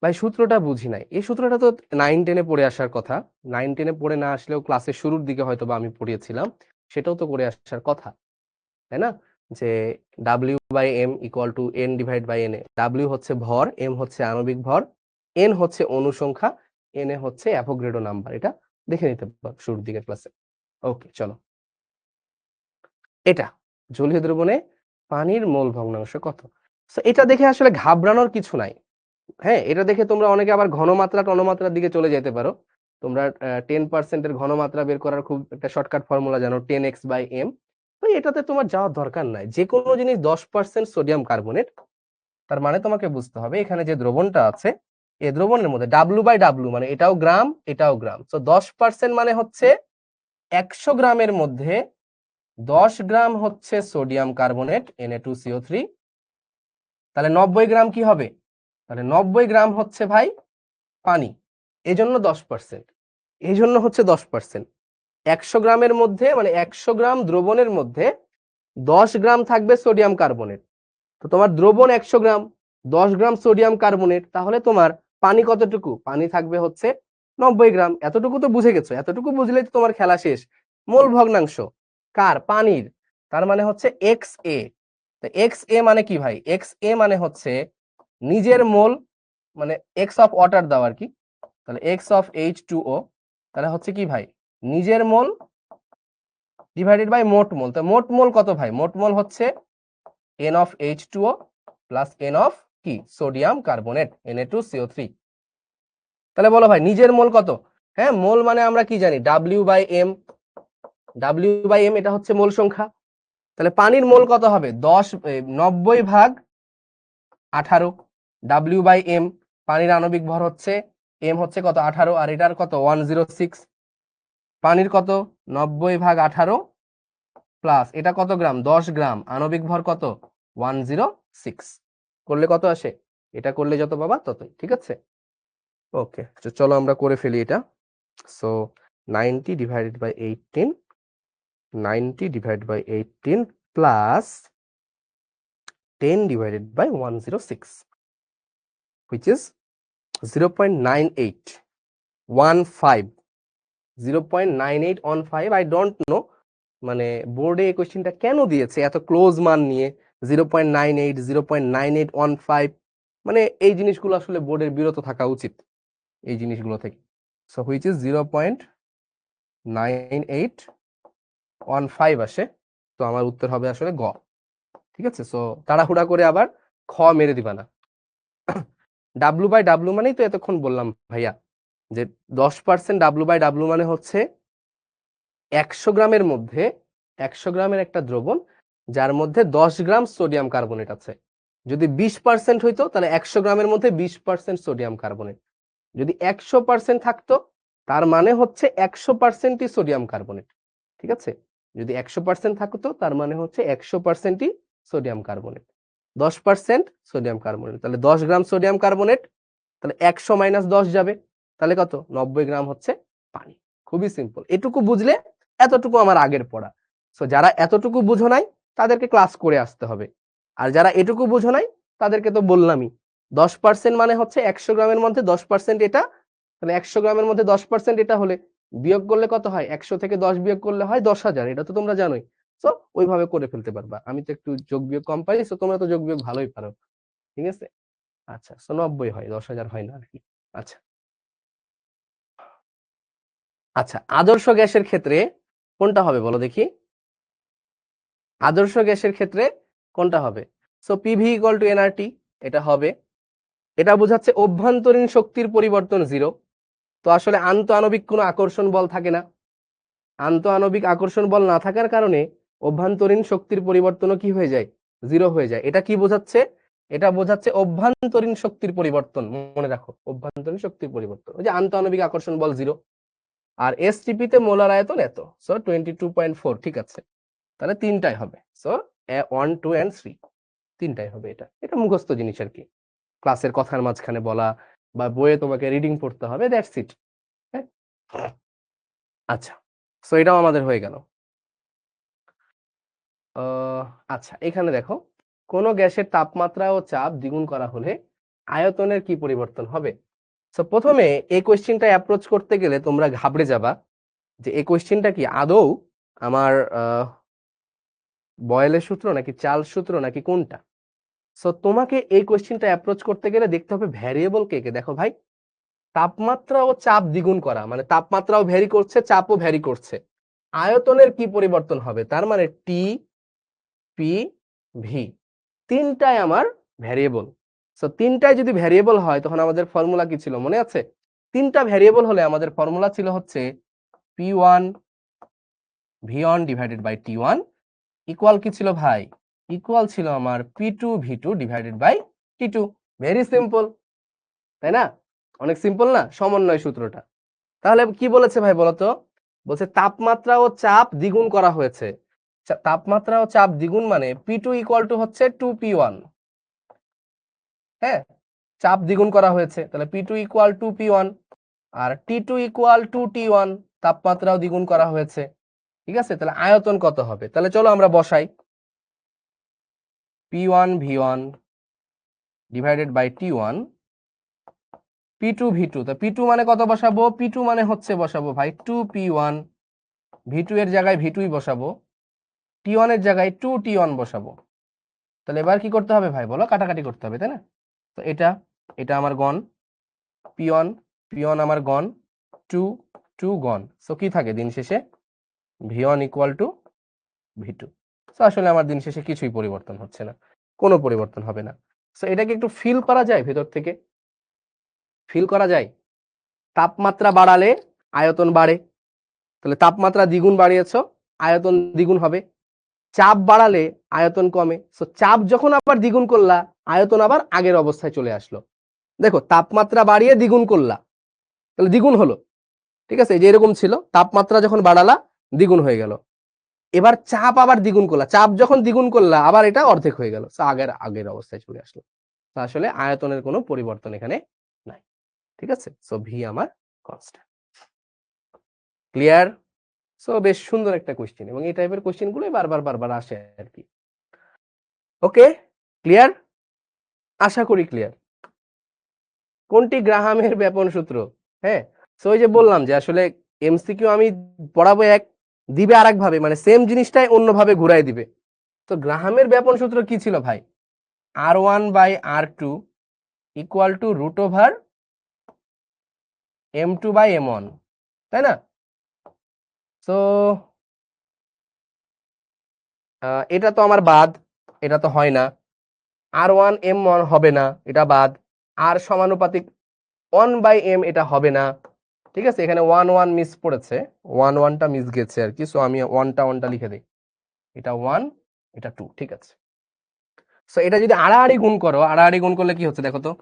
ভাই? সূত্রটা বুঝি নাই, এই সূত্রটা তো 9-10-এ পড়ে আসার কথা। 9-10-এ পড়ে না আসলেও ক্লাসের শুরুর দিকে হয়তো বা আমি পড়িয়েছিলাম, সেটাও তো করে আসার কথা, তাই না? যে W/M equal to N/NA। W হচ্ছে ভর, M হচ্ছে আণবিক ভর, N হচ্ছে অনুসংখ্যা, NA হচ্ছে অ্যাভোগাড্রো নাম্বার। এটা দেখে নিতে পারো শুরুর দিকের ক্লাসে। ওকে চলো, এটা জলীয় দ্রবণে পানির মোল ভগ্নাংশ কত? সো এটা দেখে আসলে ঘাবড়ানোর কিছু নাই। হ্যাঁ, এটা দেখে তোমরা অনেকে আবার ঘনমাত্রা টনমাত্রার দিকে চলে যেতে পারো। তোমরা 10% এর ঘনমাত্রা বের করার খুব একটা শর্টকাট ফর্মুলা জানো, 10x/m। তো এটাতে তোমার যাওয়ার দরকার নাই। যে কোনো জিনিস 10% সোডিয়াম কার্বনেট, তার মানে তোমাকে বুঝতে হবে এখানে যে দ্রবণটা আছে এই দ্রবণের মধ্যে W/W মানে এটাও গ্রাম এটাও গ্রাম। তো 10% মানে হচ্ছে 100 গ্রামের মধ্যে 10 গ্রাম হচ্ছে সোডিয়াম কার্বনেট Na2CO3। তাহলে 90 গ্রাম কি হবে? তাহলে 90 গ্রাম হচ্ছে ভাই পানি, এজন্য 10%, এই জন্য হচ্ছে 10%। 100 গ্রামের মধ্যে মানে 100 গ্রাম দ্রবণের মধ্যে 10 গ্রাম থাকবে সোডিয়াম কার্বনেট। তো তোমার দ্রবণ 100 গ্রাম, 10 গ্রাম সোডিয়াম কার্বনেট, তাহলে তোমার পানি কতটুকু? পানি থাকবে হচ্ছে 90 গ্রাম। এতটুকু তো বুঝে গেছো, এতটুকু বুঝলেই তো তোমার খেলা শেষ। মোল ভগ্নাংশ কার? পানির। তার মানে হচ্ছে XA। তো XA মানে কি ভাই? XA মানে হচ্ছে নিজের মোল, মানে X অফ ওয়াটার দাও আর কি। তাহলে X অফ H2O, তাহলে হচ্ছে কি ভাই? নিজের মোল ডিভাইডেড বাই মোট মোল। তো মোট মোল কত ভাই? মোট মোল হচ্ছে N of H2O plus N of কি সোডিয়াম কার্বনেট Na2CO3। তাহলে বলো ভাই নিজের মোল কত? হ্যাঁ, মোল মানে আমরা কি জানি W/M, W/M এটা হচ্ছে মোল সংখ্যা। তাহলে পানির মোল কত হবে? 90/18। W/M পানির আণবিক ভর হচ্ছে, M হচ্ছে কত 18, আর এটার কত 106। পানির কত 90/18 প্লাস এটা কত গ্রাম 10 গ্রাম, আণবিক ভর কত 106। করলে কত আসে? এটা করলে যত পাবা ততই, ঠিক আছে। ওকে, তো চলো আমরা করে ফেলি এটা। So 90 divided by 18, 90 divided by 18 plus 10 divided by 106, which is 0.9815, 0.9815। I don't know মানে বোর্ডে এই কোশ্চেনটা কেন দিয়েছে এত ক্লোজ মান নিয়ে 0.98, 0.9815, মানে এই জিনিসগুলো আসলে বোর্ডের বিরত থাকা উচিত এই জিনিসগুলো থেকে। সো হুইচ ইজ 0.9815 আসে। তো আমার উত্তর হবে আসলে গ, ঠিক আছে। সো তাড়াহুড়া করে আবার খ মেরে দিবা না। W/W মানেই তো এতক্ষণ বললাম ভাইয়া যে 10% W/W মানে হচ্ছে 100 গ্রামের মধ্যে 100 গ্রামের একটা দ্রবণ যার মধ্যে 10 গ্রাম সোডিয়াম কার্বনেট আছে। যদি 20% হইতো তাহলে 100 গ্রামের মধ্যে 20% সোডিয়াম কার্বনেট। যদি 100% থাকতো তার মানে হচ্ছে 100%ই সোডিয়াম কার্বনেট, ঠিক আছে। যদি 100% থাকতো তার মানে হচ্ছে 100%ই সোডিয়াম কার্বনেট। 10% সোডিয়াম কার্বনেট, তাহলে 10 গ্রাম সোডিয়াম কার্বনেট, তাহলে 100 মাইনাস 10 যাবে, তাহলে কত 90 গ্রাম হচ্ছে পানি। খুবই সিম্পল, এটুকু বুঝলে এতটুকু আমার আগের পড়া। সো যারা এতটুকু বুঝো নাই তাদেরকে ক্লাস করে আসতে হবে, আর যারা এটুকু বুঝো নাই তাদেরকে তো বললামই 10% মানে হচ্ছে 100 গ্রামের মধ্যে 10% এটা, তাহলে 100 গ্রামের মধ্যে 10% এটা হলে বিয়োগ করলে কত হয়? 100 থেকে 10 বিয়োগ করলে হয় 10,000, এটা তো তোমরা জানোই। সো ওইভাবে করে ফেলতে পারবা। আমি তো একটু যোগ বিয়োগ কম পারি, সো তোমরা তো যোগ বিয়োগ ভালোই পারো, ঠিক আছে। আচ্ছা, সো 90 হয়, 10,000 হয় না আর কি। আচ্ছা আচ্ছা, আদর্শ গ্যাসের ক্ষেত্রে কোনটা হবে বলো দেখি? আদর্শ গ্যাসের ক্ষেত্রে কোনটা হবে? So PV equal to nRT, এটা হবে। এটা বোঝাচ্ছে অভ্যন্তরীণ শক্তির পরিবর্তন 0। তো আসলে আন্তঃআণবিক কোনো আকর্ষণ বল থাকে না। আন্তঃআণবিক আকর্ষণ বল না থাকার কারণে অভ্যন্তরীণ শক্তির পরিবর্তনও কি হয়ে যায়? 0 হয়ে যায়। এটা কি বোঝাচ্ছে? এটা বোঝাচ্ছে অভ্যন্তরীণ শক্তির পরিবর্তন। মনে রাখো, অভ্যন্তরীণ শক্তির পরিবর্তন, ওই যে আন্তঃআণবিক আকর্ষণ বল 0। আর এসটিপি তে মোলার আয়তন এত, সো 22.4, ঠিক আছে। তাহলে তিনটাই হবে। সো 1, 2 and 3 তিনটাই হবে। এটা এটা মুখস্থ জিনিস আর কি, ক্লাসের কথার মাঝখানে বলা বা বইয়ে তোমাকে রিডিং পড়তে হবে, দ্যাটস ইট। হ্যাঁ, আচ্ছা, সো এটাও আমাদের হয়ে গেল। আচ্ছা, এখানে দেখো কোন গ্যাসের তাপমাত্রা ও চাপ দ্বিগুণ করা হলে আয়তনের কি পরিবর্তন হবে। সো প্রথমে এই কোশ্চেনটা অ্যাপ্রোচ করতে গেলে তোমরা ঘাবড়ে যাবা যে এই কোশ্চেনটা কি আদৌ আমার বয়েলের সূত্র নাকি চার্লস সূত্র নাকি কোনটা। সো তোমাকে এই কোশ্চেনটা অ্যাপ্রোচ করতে গেলে দেখতে হবে ভ্যারিয়েবল কে কে। দেখো ভাই, তাপমাত্রা ও চাপ দ্বিগুণ করা মানে তাপমাত্রাও ভ্যারি করছে, চাপও ভ্যারি করছে, আয়তনের কি পরিবর্তন হবে? তার মানে টি, পি, ভি, তিনটাই আমার ভ্যারিয়েবল। সো তিনটাই যদি ভ্যারিয়েবল হয় তখন আমাদের ফর্মুলা কি ছিল মনে আছে? তিনটা ভ্যারিয়েবল হলে আমাদের ফর্মুলা ছিল হচ্ছে P1 V1 divided by T1 equal কি ছিল ভাই? ইকুয়াল ছিল আমার P2 V2 divided by T2। Very simple, তাই না? অনেক সিম্পল না সমন্বয় সূত্রটা? তাহলে কি বলেছে ভাই বলতো? বলছে তাপমাত্রা ও চাপ দ্বিগুণ করা হয়েছে। তাপমাত্রা ও চাপ দ্বিগুণ মানে P2 ইকুয়াল টু হচ্ছে 2P1। হ্যাঁ, চাপ দ্বিগুণ করা হয়েছে, তাহলে P2 ইকুয়াল টু P1, আর T2 ইকুয়াল টু T1, তাপমাত্রাও দ্বিগুণ করা হয়েছে, ঠিক আছে। তাহলে আয়তন কত হবে? তাহলে চলো আমরা বসাই P1 V1 divided by T1 P2 V2। তো P2 মানে কত বসাবো? P2 মানে হচ্ছে বসাবো ভাই 2P1, V2 এর জায়গায় V2ই বসাবো, T1 এর জায়গায় 2T1 বসাবো। তাহলে এবার কি করতে হবে ভাই বলো? কাটাকাটি করতে হবে, তাই না? তো এটা এটা আমার গণ, P1 P1 আমার গণ, 2 2 গণ। সো কি থাকে দিন শেষে? V1 equal to V2। So আসলে আমার দিন শেষে কিছুই পরিবর্তন হচ্ছে না। কোনো পরিবর্তন হবে না। সো এটাকে একটু ফিল করা যায় ভেতর থেকে, ফিল করা যায়। তাপমাত্রা বাড়ালে আয়তন বাড়ে, তাহলে তাপমাত্রা দ্বিগুণ বাড়িয়েছো, আয়তন দ্বিগুণ হবে। চাপ বাড়ালে আয়তন কমে, সো চাপ যখন আবার দ্বিগুণ করলা আয়তন আবার আগের অবস্থায় চলে আসলো। দেখো তাপমাত্রা বাড়িয়ে দ্বিগুণ করলা, তাহলে দ্বিগুণ হলো, ঠিক আছে? এই যে এরকম ছিল, তাপমাত্রা যখন বাড়ালা দ্বিগুণ হয়ে গেল। এবার চাপ আবার দ্বিগুণ করলা, চাপ যখন দ্বিগুণ করলা আবার এটা অর্ধেক হয়ে গেল, আগের আগের অবস্থায় চলে আসলো। তো আসলে আয়তনের কোনো পরিবর্তন এখানে নাই, ঠিক আছে? সো ভি আমার কনস্ট্যান্ট। ক্লিয়ার? সো বেশ সুন্দর একটা কোশ্চেন, এবং এই টাইপের কোশ্চেন গুলোই বারবার বারবার আসে আর কি। ওকে, ক্লিয়ার? আশা করি ক্লিয়ার। কোনটি গ্রাহামের ব্যাপন সূত্র? হ্যাঁ, সো ওই যে বললাম যে আসলে এমসিকিউ আমি পড়াবো এক, দিবে আরেক ভাবে, মানে সেম জিনিসটাই অন্যভাবে ঘুরাই দিবে। তো গ্রাহামের ব্যাপন সূত্র কি ছিল ভাই? R1/R2 equal to root over M2/M1, তাই না? তো এটা তো আমার বাদ, এটা তো হয় না। R1M1 হবে না, এটা বাদ। আর সমানুপাতিক 1/M এটা হবে না, ঠিক আছে? এখানে 1 মিস পড়েছে, 1টা মিস গেছে আর কি, সো আমি 1টা লিখে দিই। এটা 1, এটা 2, ঠিক আছে? সো এটা যদি আড়াআড়ি গুণ করো, আড়াআড়ি গুণ করলে কি হচ্ছে দেখো তো,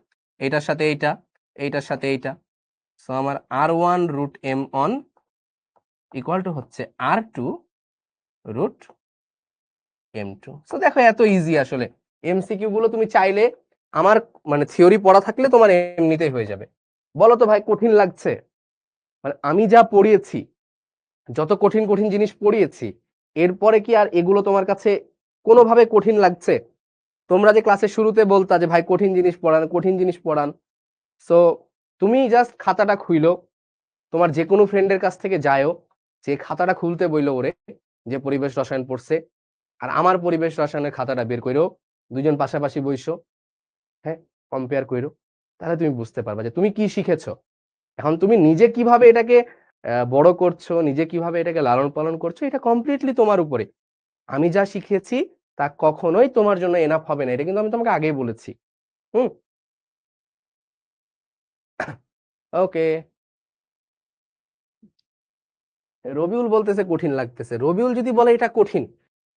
এইটার সাথে এইটা, এইটার সাথে এইটা, সো আমার R1 root M1 equal to হচ্ছে R2 রুট M2। সো দেখো এত ইজি আসলে। এমসিকিউ গুলো তুমি চাইলে আমার মানে থিওরি পড়া থাকলে তোমার এমনিতেই হয়ে যাবে। বলো তো ভাই কঠিন লাগছে? মানে আমি যা পড়িয়েছি, যত কঠিন কঠিন জিনিস পড়িয়েছি, এরপরে কি আর এগুলো তোমার কাছে কোনোভাবে কঠিন লাগছে? তোমরা যে ক্লাসের শুরুতে বলতা যে ভাই কঠিন জিনিস পড়ান, কঠিন জিনিস পড়ান, সো তুমি জাস্ট খাতাটা খুইলো, তোমার যে কোনো ফ্রেন্ডের কাছ থেকে যায়ও, যে খাতাটা খুলতে বইলো ওরে, যে পরিবেশ রসায়ন পড়ছে, আর আমার পরিবেশ রসায়নের খাতাটা বের করো, দুজন পাশাপাশি বইসো, হ্যাঁ, কম্পেয়ার করো, তাহলে তুমি বুঝতে পারবা যে তুমি কি শিখেছো। এখন তুমি নিজে কিভাবে এটাকে বড় করছো, নিজে কিভাবে এটাকে লালন পালন করছো, এটা কমপ্লিটলি তোমার উপরে। আমি যা শিখেছি তা কখনোই তোমার জন্য এনাফ হবে না, এটা কিন্তু আমি তোমাকে আগেই বলেছি। হুম, ওকে। রবিউল বলতেছে কঠিন লাগতেছে। রবিউল যদি বলে এটা কঠিন,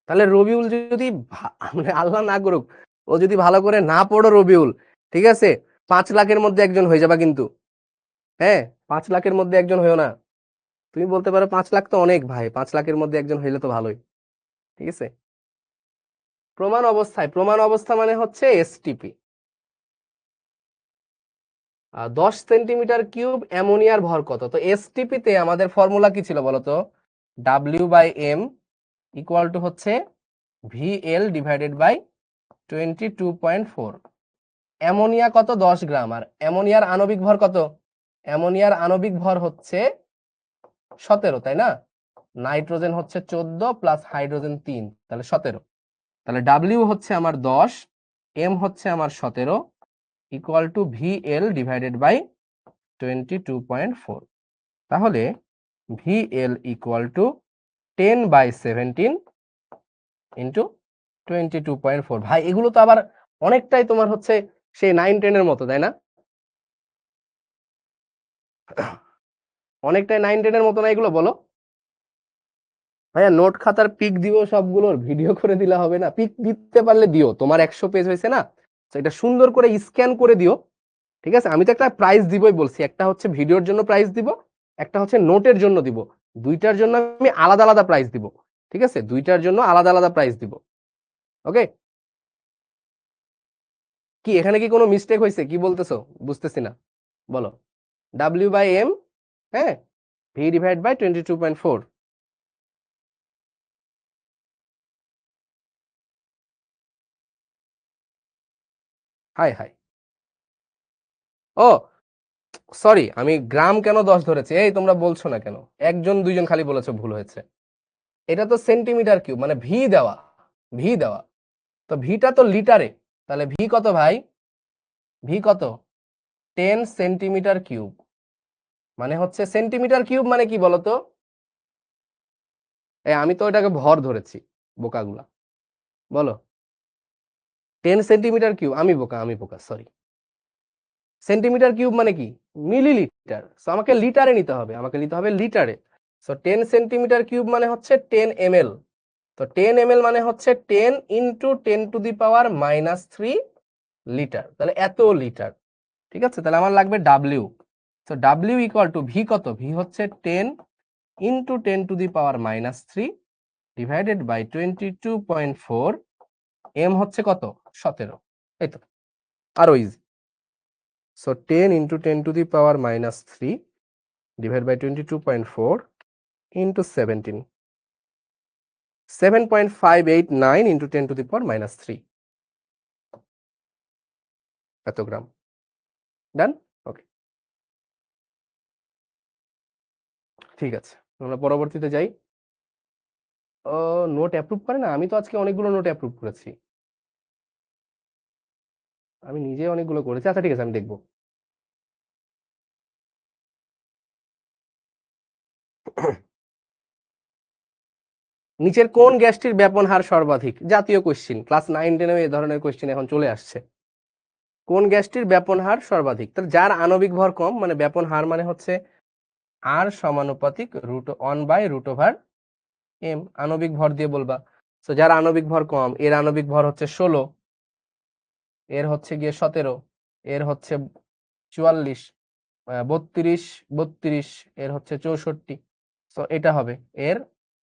তাহলে রবিউল যদি মানে আল্লাহ না করুক, ও যদি ভালো করে না পড়ো রবিউল, ঠিক আছে, 5 লাখের মধ্যে একজন হয়ে যাবা কিন্তু। হ্যাঁ, 5 লাখের মধ্যে একজন হয়েও না। তুমি বলতে পারো 5 লাখ তো অনেক ভাই, 5 লাখের মধ্যে একজন হইলে তো ভালোই, ঠিক আছে? প্রমাণ অবস্থায়, প্রমাণ অবস্থা মানে হচ্ছে এসটিপি। 10 সেন্টিমিটার কিউব অ্যামোনিয়ার ভর কত? তো এসটিপি তে আমাদের ফর্মুলা কি ছিল বলতো? W/M ইকুয়াল টু হচ্ছে VL ডিভাইডেড বাই 22.4। অ্যামোনিয়া কত? 10 গ্রাম। আর অ্যামোনিয়ার আণবিক ভর কত? অ্যামোনিয়ার আণবিক ভর হচ্ছে 17, তাই না? নাইট্রোজেন হচ্ছে 14 প্লাস হাইড্রোজেন 3, তাহলে 17। তাহলে ডাব্লিউ হচ্ছে আমার 10, এম হচ্ছে আমার 17, equal to VL divided by 22.4। তাহলে VL ইকুয়াল টু 10/17 ইন্টু 22.4। ভাই এগুলো তো আবার অনেকটাই তোমার হচ্ছে সেই 9-10 এর মতো, তাই না? অনেকটাই 9-10 এর মতো না এগুলো, বলো? ভাইয়া নোট খাতার পিক দিব সবগুলোর, ভিডিও করে দিলে হবে না? পিক দিতে পারলে দিও, তোমার 100 পেজ হয়েছে না, তো এটা সুন্দর করে স্ক্যান করে দিও, ঠিক আছে? আমি তো একটা প্রাইস দিবই বলছি, একটা হচ্ছে ভিডিওর জন্য প্রাইস দিব, একটা হচ্ছে নোটের জন্য দিব। দুইটার জন্য আমি আলাদা আলাদা প্রাইস দিব, ঠিক আছে? দুইটার জন্য আলাদা আলাদা প্রাইস দিব। ওকে, কি এখানে কি কোনো মিস্টেক হয়েছে? কি বলতেছো? বুঝতেছি না, বলো। W/M, হ্যাঁ, V divide by 22.4। Hi hi, oh sorry, আমি গ্রাম কেন 10 ধরেছি? এই তোমরা বলছো না কেন? একজন দুইজন খালি বলেছো ভুল হয়েছে। এটা তো সেন্টিমিটার কিউব, মানে ভি দেওয়া, ভি দেওয়া, তো ভিটা তো লিটারে, তাহলে ভি কত ভাই? ভি কত? 10 সেন্টিমিটার কিউব। মানে হচ্ছে সেন্টিমিটার কিউব মানে কি বলতো? আমি তো এটাকে ভর ধরেছি, বোকাগুলা, বলো। 10 সেন্টিমিটার কিউব, আমি বোকা সরি। সেন্টিমিটার কিউব মানে কি? মিলিলিটার। সো আমাকে লিটারে নিতে হবে, লিটারে। সো 10 সেন্টিমিটার কিউব মানে হচ্ছে 10 ml। তো 10 ml মানে হচ্ছে 10 into 10 to the power -3 litre, তাহলে এত লিটার। ঠিক আছে, তাহলে আমার লাগবে ডাব্লিউ। তো ডাব্লিউ ইকুয়াল টু ভি কত? ভি হচ্ছে 10 into 10 to the power -3 divided by 22.4। M হচ্ছে কত? 17। এই তো, আরো easy. So 10 into 10 to the power -3 divide by 22.4 into 17, 7.589 into 10 to the power -3, এত গ্রাম। ডান? ওকে, ঠিক আছে, আমরা পরবর্তীতে যাই। ও, নোট অ্যাপ্রুভ করে না? আমি তো আজকে অনেকগুলো নোট অ্যাপ্রুভ করেছি, আমি নিজে অনেকগুলো করেছি। আচ্ছা ঠিক আছে, আমি দেখবো। নিচের কোন গ্যাসটির ব্যাপন হার সর্বাধিক? জাতীয় কোশ্চিন, ক্লাস 9-10 এই ধরনের কোশ্চিন এখন চলে আসছে। কোন গ্যাসটির ব্যাপন হার সর্বাধিক? তাহলে যার আণবিক ভর কম, মানে ব্যাপন হার মানে হচ্ছে আর সমানুপাতিক √1/√m, আণবিক ভর দিয়ে বলবা। তো যার আণবিক ভর কম, এর আণবিক ভর হচ্ছে 16, এর হচ্ছে গিয়ে 17, এর হচ্ছে 44, 32, এর হচ্ছে 64। তো এটা হবে এর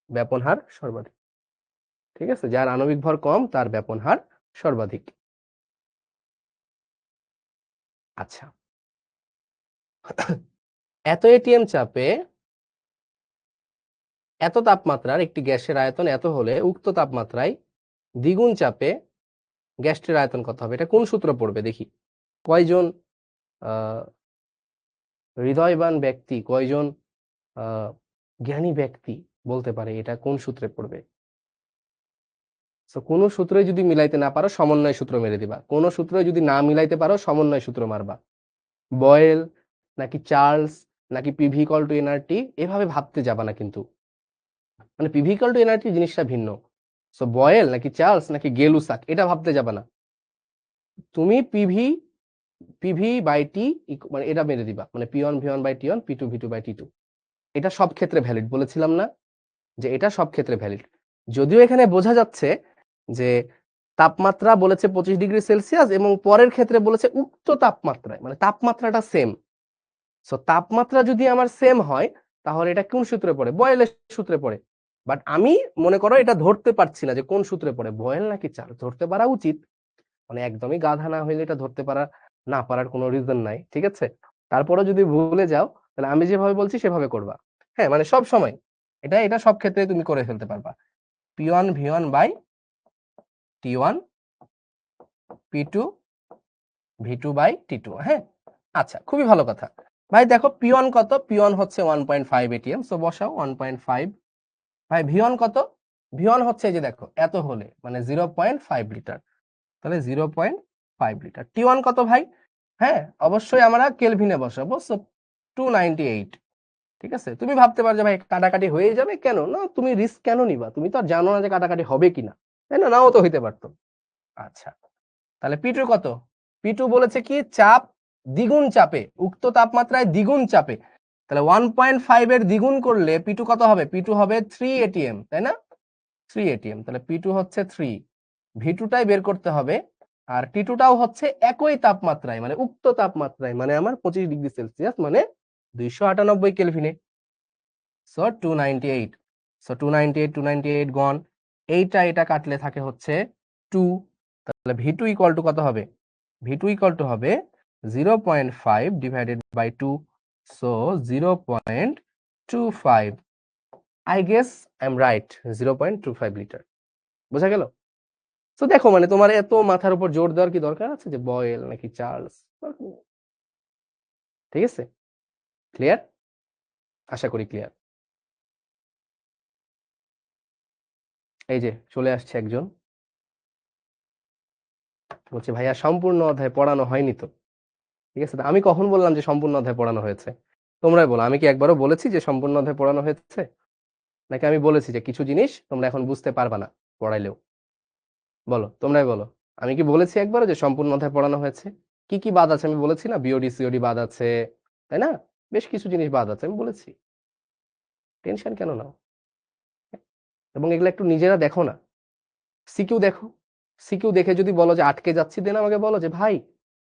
ব্যাপন হার সর্বাধিক। ঠিক আছে, যার আণবিক ভর কম তার ব্যাপন হার সর্বাধিক। আচ্ছা, এত এটিএম চাপে এত তাপমাত্রার একটি গ্যাসের আয়তন এত হলে উক্ত তাপমাত্রায় দ্বিগুণ চাপে গ্যাসটির আয়তন কত হবে? এটা কোন সূত্র পড়বে দেখি? কয়জন হৃদয়বান ব্যক্তি, কয়জন জ্ঞানী ব্যক্তি বলতে পারে এটা কোন সূত্রে পড়বে? কোন সূত্রে যদি মিলাইতে না পারো সমন্বয় সূত্র মেরে দিবা, কোন সূত্রে যদি না মিলাইতে পারো সমন্বয় সূত্র মারবা। বয়েল নাকি চার্লস নাকি পিভি ইকুয়াল টু এনআরটি, এভাবে ভাবতে যাবা না কিন্তু, মানে পিভি ইকুয়াল টু এনআরটি জিনিসটা ভিন্ন। সো বয়েল নাকি চার্লস নাকি গেলুসাক এটা ভাবতে যাবা না, তুমি পিভি পিভি বাই টি মানে এটা মেরে দিবা, মানে পি1 ভি1 বাই টি1, পি2 ভি2 বাই টি2। এটা সব ক্ষেত্রে ভ্যালিড, বলেছিলাম না যে এটা সব ক্ষেত্রে ভ্যালিড। যদিও এখানে বোঝা যাচ্ছে যে তাপমাত্রা বলেছে 25°C এবং পরের ক্ষেত্রে বলেছে উক্ত তাপমাত্রায়, মানে তাপমাত্রাটা সেম। সো তাপমাত্রা যদি আমার সেম হয় তাহলে এটা কোন সূত্রে পড়ে? বয়েলের সূত্রে পড়ে। বাট আমি মনে করো এটা ধরতে পারছি না যে কোন সূত্রে পড়ে, বয়েল নাকি চার্লস। ধরতে পারা উচিত, মানে একদমই গাধা না হইলে এটা ধরতে পারা না পারার কোনো রিজন নাই। ঠিক আছে, তারপরে যদি ভুলে যাও তাহলে আমি যেভাবে বলছি সেভাবে করবা। হ্যাঁ, মানে সব সময় এটা সব ক্ষেত্রে তুমি করে ফেলতে পারবা। P one V1 by টি1, পি2 ভি2 by টি2। হ্যাঁ, আচ্ছা, খুবই ভালো কথা। ভাই দেখো পি1 কত? পি1 হচ্ছে 1.5 এটিএম, সো বসাও 1.5। ভাই ভি1 কত? ভি1 হচ্ছে এই যে দেখো এত হলে মানে 0.5 লিটার, তাহলে 0.5 লিটার। টি1 কত ভাই? হ্যাঁ, অবশ্যই আমরা কেলভিনে বসাবো, সো 298। ঠিক আছে, তুমি ভাবতে পারো যে ভাই কাটাকাটি হয়ে যাবে, কেন না? তুমি রিস্ক কেন নিবা? তুমি তো আর জানো না যে কাটাকাটি হবে কিনা, তাই না? নাও তো হইতে পারতো। আচ্ছা, তাহলে পি2 কত? পি2 বলেছে কি চাপ দ্বিগুণ চাপে, উক্ত তাপমাত্রায় দ্বিগুণ চাপে। তাহলে 1.5 এর দ্বিগুণ করলে পি2 কত হবে? পি2 হবে 3 এটিএম, তাই না? 3 এটিএম, তাহলে পি2 হচ্ছে 3। ভি2টাই বের করতে হবে, আর টি2টাও হচ্ছে একই তাপমাত্রায়, মানে উক্ত তাপমাত্রায়, মানে আমার 25°C, মানে 298 কেলভিনে। সো 298, সো 298 গন, এটা কাটলে থাকে হচ্ছে 2। তাহলে ভি2 ইকুয়াল টু কত হবে? ভি2 ইকুয়াল টু হবে 0.5 divided by 2, so 0.25। I guess I am right, 0.25 litre. বোঝা গেল? তো দেখো, মানে তোমার এত মাথার উপর জোর দেওয়ার কি দরকার আছে যে বয়েল নাকি চার্লস? ঠিক আছে, ক্লিয়ার? আশা করি ক্লিয়ার। এই যে চলে আসছে একজন, বলছে ভাইয়া সম্পূর্ণ অধ্যায় পড়ানো হয়নি তো। ঠিক আছে, আমি কখন বললাম যে সম্পূর্ণ অধ্যায় পড়ানো হয়েছে? তোমরাই বলো, আমি কি একবারও বলেছি যে সম্পূর্ণ অধ্যায় পড়ানো হয়েছে? নাকি আমি বলেছি যে কিছু জিনিস তোমরা এখন বুঝতে পারবা না পড়াইলেও? বলো, তোমরাই বলো। আমি কি বলেছি একবারও যে সম্পূর্ণ অধ্যায় পড়ানো হয়েছে? কি কি বাদ আছে আমি বলেছি না, বিওডি সিওডি বাদ আছে, তাই না? বেশ কিছু জিনিস বাদ আছে, আমি বলেছি। টেনশন কেন নাও? এবং এগুলো একটু নিজেরা দেখো না, সিকিউ দেখো। সিকিউ দেখে যদি বলো যে আটকে যাচ্ছি, দেন আমাকে বলো যে ভাই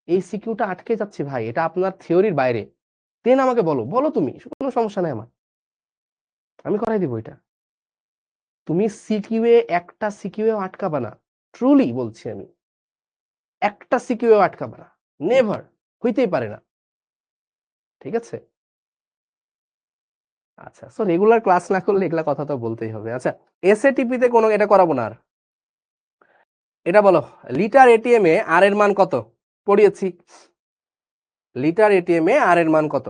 এই সিকিউটা আটকে যাচ্ছি ভাই, এটা আপনার থিওরির বাইরে, দেন আমাকে বলো, বলো তুমি, কোনো সমস্যা নাই আমার, আমি করাই দিব এটা। তুমি সিকিউএ একটা সিকিউএ আটকাবা না, ট্রুলি বলছি আমি, একটা সিকিউএ আটকাবা না, নেভার, হইতেই পারে না, ঠিক আছে? আচ্ছা, সো রেগুলার ক্লাস না করলে এগুলা কথা তো বলতেই হবে। আচ্ছা, এসএটিপি তে কোনো এটা করাবো না আর। এটা বলো, লিটার এটিএম এ আর এর মান কত? পড়িয়েছি, লিটার এটিএম এ আর এর মান কত?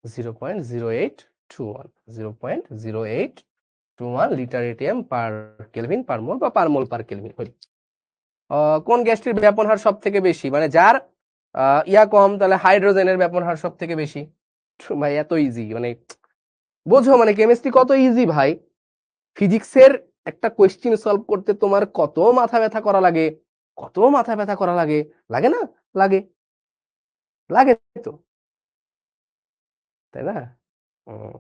0.0821, 0.0821 litre ATM per kelvin per mole বা পার মোল পার কেলভিন। কোন গ্যাসটির ব্যাপন হার সব থেকে বেশি, মানে যার ইয়া কম, তাহলে হাইড্রোজেনের ব্যাপন হার সব থেকে বেশি। ভাই এত ইজি, মানে বোঝো, মানে কেমিস্ট্রি কত ইজি ভাই। ফিজিক্সের একটা কোয়েশ্চেন সলভ করতে তোমার কত মাথা ব্যথা করা লাগে, কত মাথা ব্যথা করা লাগে, লাগে না? লাগে, লাগে তো, তাই না? হুম।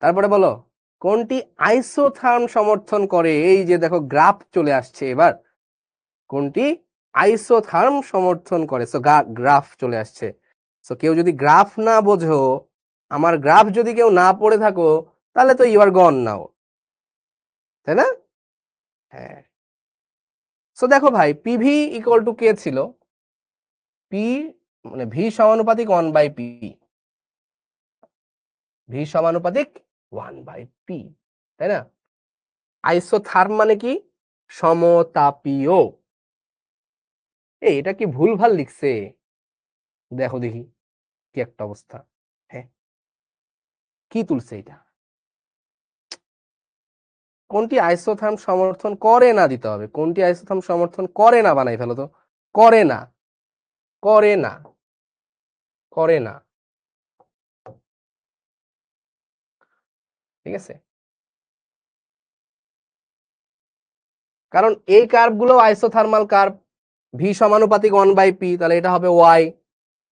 তারপরে বলো, কোনটি আইসোথার্ম সমর্থন করে? এই যে দেখো গ্রাফ চলে আসছে এবার, কোনটি আইসোথার্ম সমর্থন করে? সো গ্রাফ চলে আসছে। সো কেউ যদি গ্রাফ না বোঝো, আমার গ্রাফ যদি কেউ না পড়ে থাকো, তাহলে তো ইউ আর গন নাও, তাই না? হ্যাঁ। সো দেখো ভাই, পিভি ইকুয়াল টু কে ছিল, পি মানে ভি সমানুপাতিক 1/p, ভি সমানুপাতিক 1/p, তাই না? আইসোথার্ম মানে কি? সমতাপীয়। এটা কি ভুল ভাল লিখছে? দেখো দেখি কি একটা অবস্থা। হ্যাঁ, কি তুলছে এটা? কোনটি আইসোথার্ম সমর্থন করে না দিতে হবে, কোনটি আইসোথার্ম সমর্থন করে না, বানাই ফেলো তো। করে না, করে না, করে না, ঠিক আছে? কারণ এই কার্ভ গুলো আইসোথার্মাল কার্ভ, ভি সমানুপাতিক 1/p, তাহলে এটা হবে Y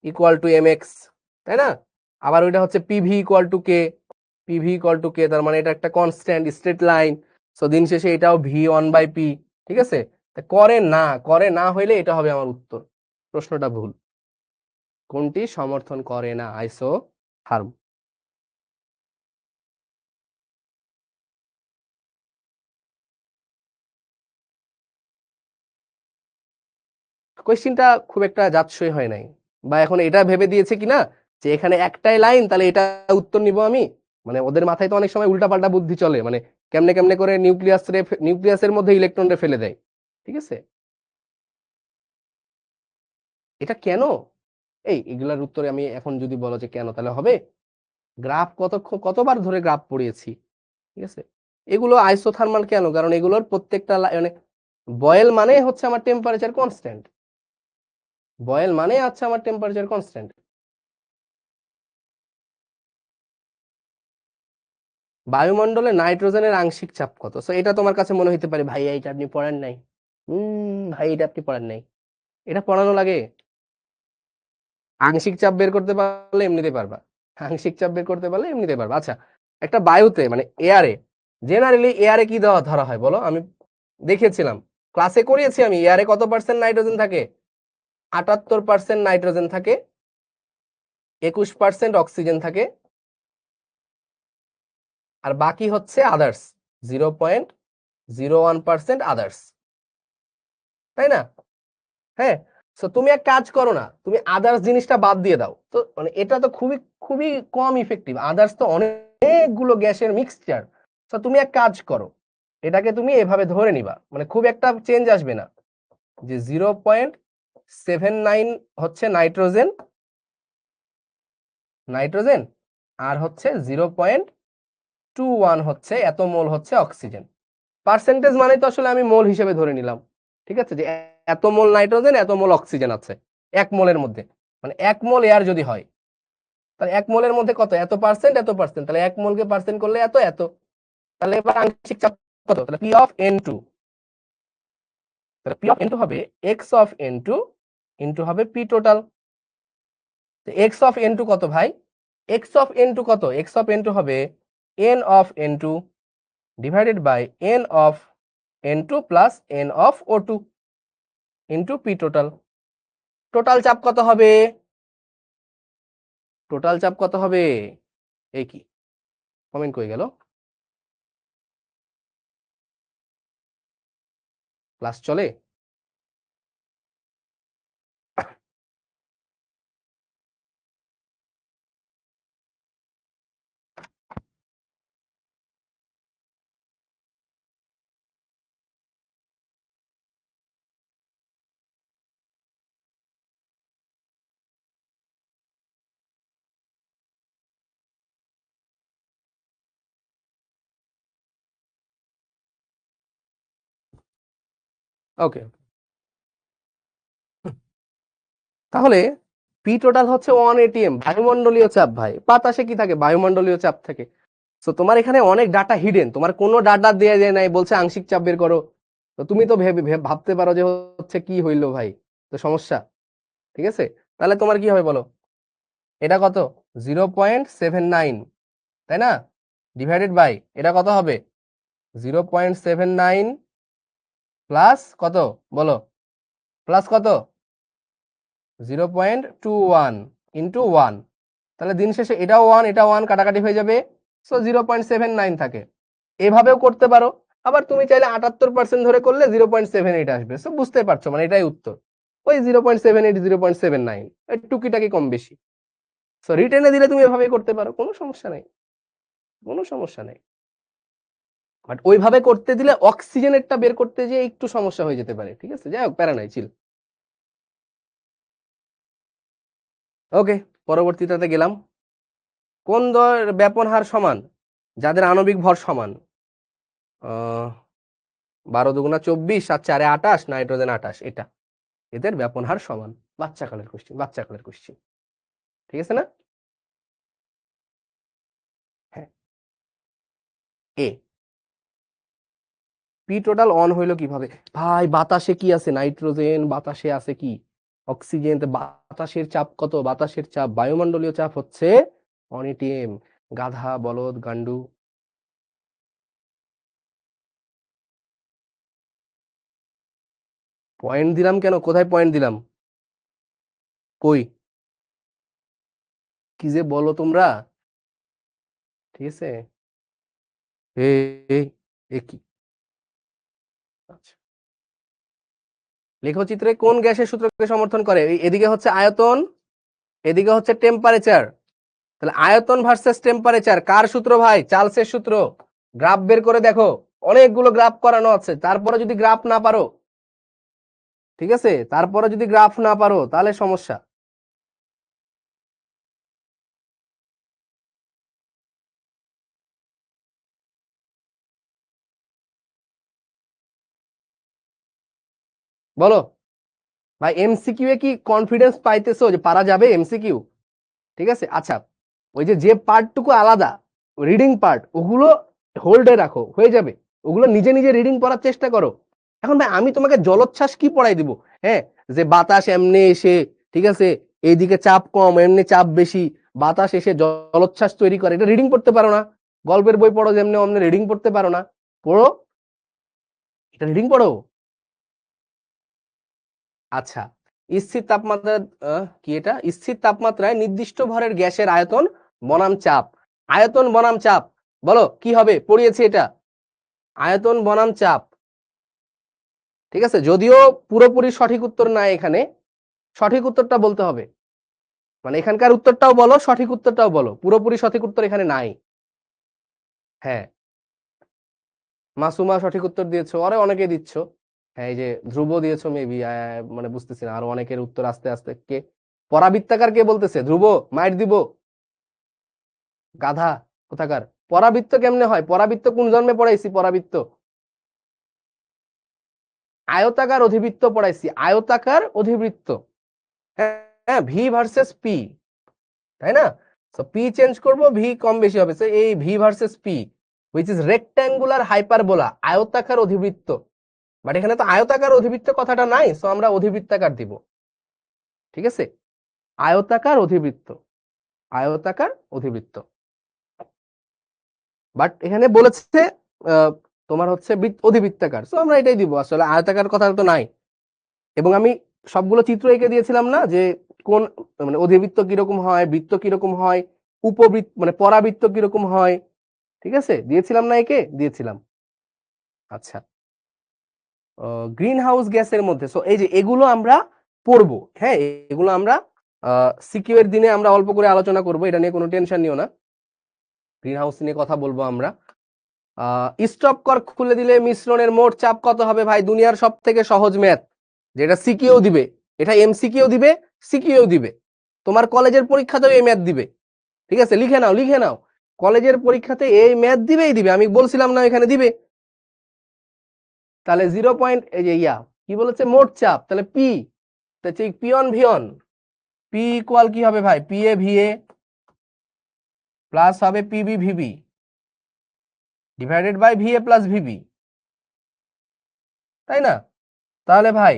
equal to M X, তাই না? আবার ওইটা হচ্ছে PV equal to K, PV equal to K, তার মানে এটা একটা কনস্ট্যান্ট স্ট্রেট লাইন। সো দিন শেষে এটাও ভি 1/p, ঠিক আছে? করে না, করে না হইলে এটা হবে আমার উত্তর। প্রশ্নটা ভুল। কোনটি সমর্থন করে না আইসোথার্ম? কোয়েশ্চেনটা খুব একটা যাচ্ছই হয় নাই, বা এখন এটা ভেবে দিয়েছে কিনা যে এখানে একটাই লাইন, তাহলে এটা উত্তর নিব আমি। মানে ওদের মাথায় তো অনেক সময় উল্টাপাল্টা বুদ্ধি চলে, মানে কেমনে কেমনে করে নিউক্লিয়াসের মধ্যে ইলেকট্রন রে ফেলে দেয়, ঠিক আছে? এটা কেন? এগুলার উত্তরে আমি এখন যদি বলো যে কেন, তাহলে হবে গ্রাফ কতবার ধরে গ্রাফ পড়িয়েছি, ঠিক আছে? এগুলো আইসোথার্মাল কেন? কারণ এগুলোর প্রত্যেকটা মানে বয়েল মানে হচ্ছে আমার টেম্পারেচার কনস্ট্যান্ট, বয়েল মানে আছে আমার টেম্পারেচার কনস্ট্যান্ট। বায়ুমণ্ডলে নাইট্রোজেনের আংশিক চাপ কত? সো এটা তোমার কাছে মনে হইতে পারে ভাই এটা আপনি পড়েন নাই। ভাই এটা আপনি পড়েন নাই, এটা পড়ানো লাগে? আংশিক চাপ বের করতে পারলে এমনিতে পারবা, আংশিক চাপ বের করতে পারলে এমনিতে পারবা। আচ্ছা, একটা বায়ুতে মানে এয়ারে, জেনারেলি এয়ারে কি দেওয়া ধরা হয় বলো? আমি দেখেছিলাম, ক্লাসে করিয়েছি আমি, এয়ারে কত পার্সেন্ট নাইট্রোজেন থাকে? 78% নাইট্রোজেন থাকে, 21% অক্সিজেন থাকে, আর বাকি হচ্ছে আদার্স, 0.01% আদার্স, তাই না? হ্যাঁ। তো তুমি এক কাজ করো না, তুমি আদার্স জিনিসটা বাদ দিয়ে দাও তো, মানে এটা তো খুবই খুবই কম ইফেক্টিভ, আদার্স তো অনেকগুলো গ্যাসের মিক্সচার। তো তুমি এক কাজ করো, এটাকে তুমি এভাবে ধরে নিবা, মানে খুব একটা চেঞ্জ আসবে না, যে 0.79 হচ্ছে নাইট্রোজেন, নাইট্রোজেন, আর হচ্ছে 0.21 হচ্ছে এত মোল হচ্ছে অক্সিজেন। পার্সেন্টেজ মানে তো আসলে আমি মোল হিসেবে ধরে নিলাম, ঠিক আছে, যে এত মোল নাইট্রোজেন এত মোল অক্সিজেন আছে 1 মোলের মধ্যে, মানে 1 মোল এয়ার যদি হয় তাহলে 1 মোলের মধ্যে কত, এত পার্সেন্ট এত পার্সেন্ট, তাহলে 1 মোলকে পার্সেন্ট করলে এত এত, তাহলে এবার আংশিক চাপ কত, তাহলে পি অফ এন টু, তাহলে পি অফ এন টু হবে X of N two into হবে P total. X of N two কত ভাই, এক্স অফ এন টু কত, এক্স অফ এন টু হবে N of N two divided by N of N two plus N of O two into P total. Total চাপ কত হবে, total চাপ কত হবে, এই কি কমেন্ট কই গেল, ক্লাস চলে, ওকে। তাহলে পি টোটাল হচ্ছে 1 atm বায়ুমণ্ডলীয় চাপ ভাই, বাতাসে কি থাকে, বায়ুমণ্ডলীয় চাপ থাকে। তো তোমার এখানে অনেক ডাটা হিডেন, তোমার কোনো ডাটা দেয়া যায় নাই, বলছে আংশিক চাপ বের করো, তো তুমি তো ভাবতে পারো যে হচ্ছে কি হইলো ভাই, তো সমস্যা, ঠিক আছে। তাহলে তোমার কি হবে বলো, এটা কত 0.79, তাই না, ডিভাইডেড বাই এটা কত হবে 0.79 প্লাস কত বলো, প্লাস কত 0.21 ইন্টু 1, তাহলে দিন শেষে এটাও 1 এটা 1 কাটাকাটি হয়ে যাবে, সো 0.79 থাকে। এভাবেও করতে পারো, আবার তুমি চাইলে 78% ধরে করলে 0.78 আসবে, সো বুঝতে পারছো, মানে এটাই উত্তর, ওই 0.78 0.79, টুকিটাকি কম বেশি। সো রিটেনে দিলে তুমি এভাবেই করতে পারো, কোনো সমস্যা নাই, কোনো সমস্যা নাই। বাট ওইভাবে করতে দিলে অক্সিজেনেরটা বের করতে যেয়ে একটু সমস্যা হয়ে যেতে পারে, ঠিক আছে, যাই হোক প্যারা নাই, চিল। ওকে, পরবর্তীটাতে গেলাম, কোন দর ব্যাপন হার সমান যাদের আণবিক ভর সমান, 12 × 24 আর 4 × 28, নাইট্রোজেন 28, এটা এদের ব্যাপন হার সমান, বাচ্চাকালের কোশ্চেন, বাচ্চাকালের কোশ্চেন, ঠিক আছে না। হ্যাঁ, এ পি টোটাল অন হইলো কিভাবে ভাই, বাতাসে কি আছে, নাইট্রোজেন, বাতাসে আছে কি অক্সিজেন, বাতাসের চাপ কত, বাতাসের চাপ বায়ুমণ্ডলীয় চাপ হচ্ছে 1 atm, গাধা বলদ গান্ডু। পয়েন্ট দিলাম কেন, কোথায় পয়েন্ট দিলাম, কই, কি যে বলো তোমরা, ঠিক আছে, এ এ এ কি, আচ্ছা, লেখচিত্রে কোন গ্যাসের সূত্রকে সমর্থন করে, এদিকে হচ্ছে আয়তন, এদিকে হচ্ছে টেম্পারেচার, তাহলে আয়তন ভার্সেস টেম্পারেচার কার সূত্র ভাই, চার্লসের সূত্র। গ্রাফ বের করে দেখো, অনেকগুলো গ্রাফ করানো আছে, তারপরে যদি গ্রাফ না পারো, ঠিক আছে, তারপরে যদি গ্রাফ না পারো তাহলে সমস্যা। বলো ভাই, এমসিকিউ এ কি কনফিডেন্স পাইতেছো যে পারা যাবে এমসিকিউ, ঠিক আছে, আচ্ছা, ওই যে যে পার্টটুকু আলাদা, রিডিং পার্ট, ওগুলো হোল্ডে রাখো, হয়ে যাবে, ওগুলো নিজে নিজে রিডিং করার চেষ্টা করো। এখন ভাই আমি তোমাকে জলোচ্ছ্বাস কি পড়াই দিব, হ্যাঁ, যে বাতাস এমনি এসে, ঠিক আছে, এইদিকে চাপ কম এমনি চাপ বেশি, বাতাস এসে জলোচ্ছ্বাস তৈরি করে, এটা রিডিং পড়তে পারো না, গল্পের বই পড়ো যেমনি অমনি রিডিং পড়তে পারো না, পড়ো, এটা রিডিং পড়ো। আচ্ছা, স্থির তাপমাত্রা, কি এটা, স্থির তাপমাত্রায় নির্দিষ্ট ভরের গ্যাসের আয়তন বনাম চাপ, আয়তন বনাম চাপ, বলো কি হবে, পড়িয়েছি এটা, আয়তন বনাম চাপ, ঠিক আছে, যদিও পুরোপুরি সঠিক উত্তর নাই এখানে, সঠিক উত্তরটা বলতে হবে, মানে এখানকার উত্তরটাও বলো সঠিক উত্তরটাও বলো, পুরোপুরি সঠিক উত্তর এখানে নাই। হ্যাঁ, মাসুমা সঠিক উত্তর দিয়েছো, আরে অনেকে দিচ্ছ, হ্যাঁ, এই যে ধ্রুব দিয়েছো মেবি, মানে বুঝতেছি না, আর অনেকের উত্তর আস্তে আস্তে, কে পরাবৃত্তাকার কে বলতেছে, ধ্রুব মাইট দিব, গাধা কোথাকার, পরাবৃত্ত কেমনে হয়, পরাবৃত্ত কোন জন্মে পড়াইছি, পরাবৃত্ত আয়তাকার অধিবৃত্ত পড়াইছি, আয়তাকার অধিবৃত্ত, হ্যাঁ ভি ভার্সেস পি, তাই না? সো পি চেঞ্জ করব, ভি কম বেশি হবে, সো এই V versus P which is rectangular hyperbola, আয়তাকার অধিবৃত্ত। বাট এখানে তো আয়তাকার অধিবৃত্ত কথাটা নাই, সো আমরা অধিবৃত্তাকার দিব, ঠিক আছে? আয়তাকার অধিবৃত্ত, আয়তাকার অধিবৃত্ত। বাট এখানে বলেছে তোমার হচ্ছে অধিবৃত্তাকার, সো আমরা এটাই দিব, আসলে আয়তাকার কথা তো নাই। এবং আমি সবগুলো চিত্র এঁকে দিয়েছিলাম না, যে কোন মানে অধিবৃত্ত কিরকম হয়, বৃত্ত কিরকম হয়, উপবৃত্ত মানে পরাবৃত্ত কিরকম হয়, ঠিক আছে? দিয়েছিলাম না, এঁকে দিয়েছিলাম। আচ্ছা, গ্রিন হাউস গ্যাসের মধ্যে, সো এই যে এগুলো আমরা পড়বো, হ্যাঁ এগুলো আমরা সিকিউ এর দিনে আমরা অল্প করে আলোচনা করব, এটা নিয়ে কোনো টেনশন নিও না। গ্রিন হাউস নিয়ে কথা বলবো আমরা। স্টপ কর্ক খুলে দিলে মিশ্রণের মোট চাপ কত হবে? ভাই দুনিয়ার সব থেকে সহজ ম্যাথ, যেটা সিকিউ দিবে, এটা এমসিকিউ দিবে, সিকিউ দিবে, তোমার কলেজের পরীক্ষাতেও এই ম্যাথ দিবে, ঠিক আছে? লিখে নাও, লিখে নাও, কলেজের পরীক্ষাতে এই ম্যাথ দিবেই দিবে, আমি বলছিলাম না এখানে দিবে। তাহলে 0 পয়েন্ট, এই যে কি বলেছে, মোট চাপ, তাহলে পি, ঠিক P on V on, P equal কি হবে ভাই, P A V A plus হবে PB VB divided by V A plus VB, তাই না? তাহলে ভাই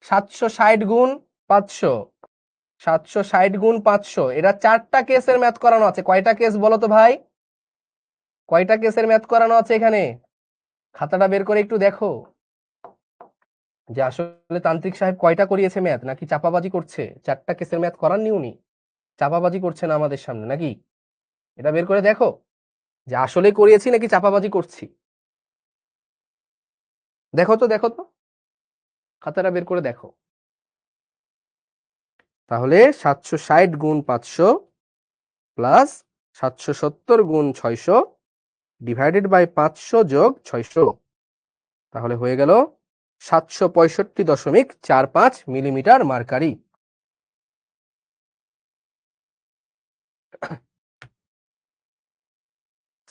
760 গুণ 500, 760 গুণ 500, এটা 4টা কেসের ম্যাথ করানো আছে। কয়টা কেস বলো তো ভাই, কয়টা কেসের ম্যাথ করানো আছে এখানে? খাতাটা বের করে একটু দেখো যে আসলে তান্ত্রিক সাহেব কয়টা করিয়েছে ম্যাথ, নাকি চাপাবাজি করছে? 4টা কেসের ম্যাথ করাননি উনি, চাপাবাজি করছে না আমাদের সামনে নাকি? এটা বের করে দেখো যে আসলে করিয়েছি নাকি চাপাবাজি করছি। দেখো তো, দেখো তো, খাতাটা বের করে দেখো। তাহলে 760 গুণ 500 প্লাস 770 গুণ 600 ডিভাইডেড বাই 500 যোগ 600, তাহলে হয়ে গেল 765.45 মিলিমিটার মার্কারি।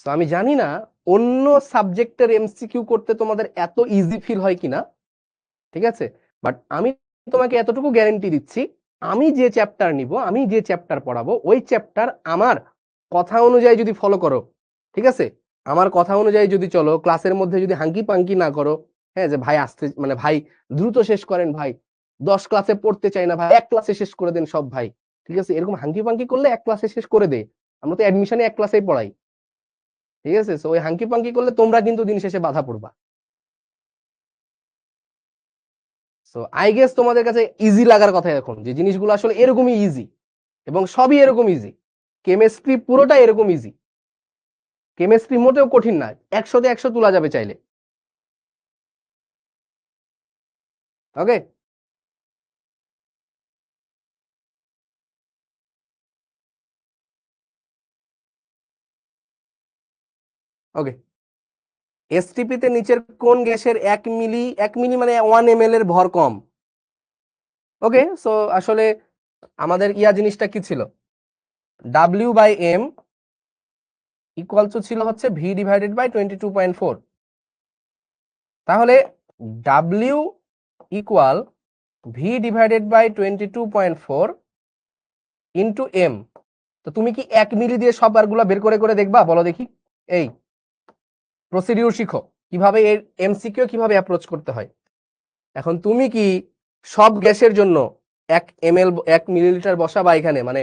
তো আমি জানি না অন্য সাবজেক্টের এমসিকিউ করতে তোমাদের এত ইজি ফিল হয় কিনা, ঠিক আছে? বাট আমি তোমাকে এতটুকু গ্যারেন্টি দিচ্ছি, আমি যে চ্যাপ্টার নিব, আমি যে চ্যাপ্টার পড়াবো, ওই চ্যাপ্টার আমার কথা অনুযায়ী যদি ফলো করো, ঠিক আছে, আমার কথা অনুযায়ী যদি চলো, ক্লাসের মধ্যে যদি হাঙ্কি পাঙ্কি না করো, হ্যাঁ যে ভাই আসতে মানে ভাই দ্রুত শেষ করেন, ভাই 10 ক্লাসে পড়তে চাই না ভাই, এক ক্লাসে শেষ করে দেন সব ভাই, ঠিক আছে, এরকম হাঙ্কি পাঙ্কি করলে এক ক্লাসে শেষ করে দে, আমরা তো অ্যাডমিশনে এক ক্লাসেই পড়াই, ঠিক আছে? তো ওই হাঙ্কি পাঙ্কি করলে তোমরা কিন্তু দিন শেষে বাধা পড়বা। সো আই গেস তোমাদের কাছে ইজি লাগার কথা এখন, যে জিনিসগুলো আসলে এরকমই ইজি, এবং সবই এরকম ইজি। কেমিস্ট্রি পুরোটা এরকম ইজি, কেমিস্ট্রি মোটেও কঠিন না, 100-তে 100 তোলা যাবে চাইলে। ওকে, ওকে। এসটিপি তে নিচের কোন গ্যাসের 1 মিলি মানে 1 ml এর ভর কম? ওকে, সো আসলে আমাদের জিনিসটা কি ছিল, W by M equal to ছিল হচ্ছে ভি ডিভাইডেড বাই 22.4, তাহলে W equal V divided by 22.4 into M. তো তুমি কি 1 মিলি দিয়ে সব বারগুলো বের করে করে দেখবা, বলো দেখি। এই প্রসিডিউর শিখো, কিভাবে এর এমসিকিউ কিভাবে অ্যাপ্রোচ করতে হয়। এখন তুমি কি সব গ্যাসের জন্য 1 মিলিলিটার বসাবা এখানে, মানে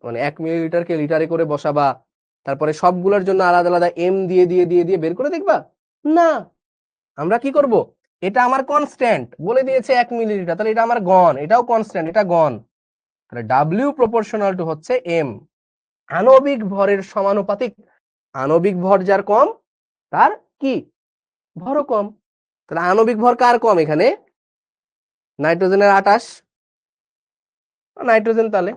মানে 1 মিলিলিটারকে লিটারে করে বসাবা, তারপরে সবগুলোর জন্য আলাদা আলাদা এম দিয়ে দিয়ে দিয়ে দিয়ে বের করে দেখবা? না, আমরা কি করব, এটা আমার কনস্ট্যান্ট বলে দিয়েছে 1 মিলিলিটার, তাহলে এটা আমার গণ, এটাও কনস্ট্যান্ট, এটা গণ, তাহলে ডাব্লিউ প্রপোর্শনাল টু হচ্ছে এম, আণবিক ভরের সমানুপাতিক, আণবিক ভর যার কম তার কি ভরও কম, তাহলে আণবিক ভর কার কম এখানে? নাইট্রোজেনের 28, নাইট্রোজেন, তাহলে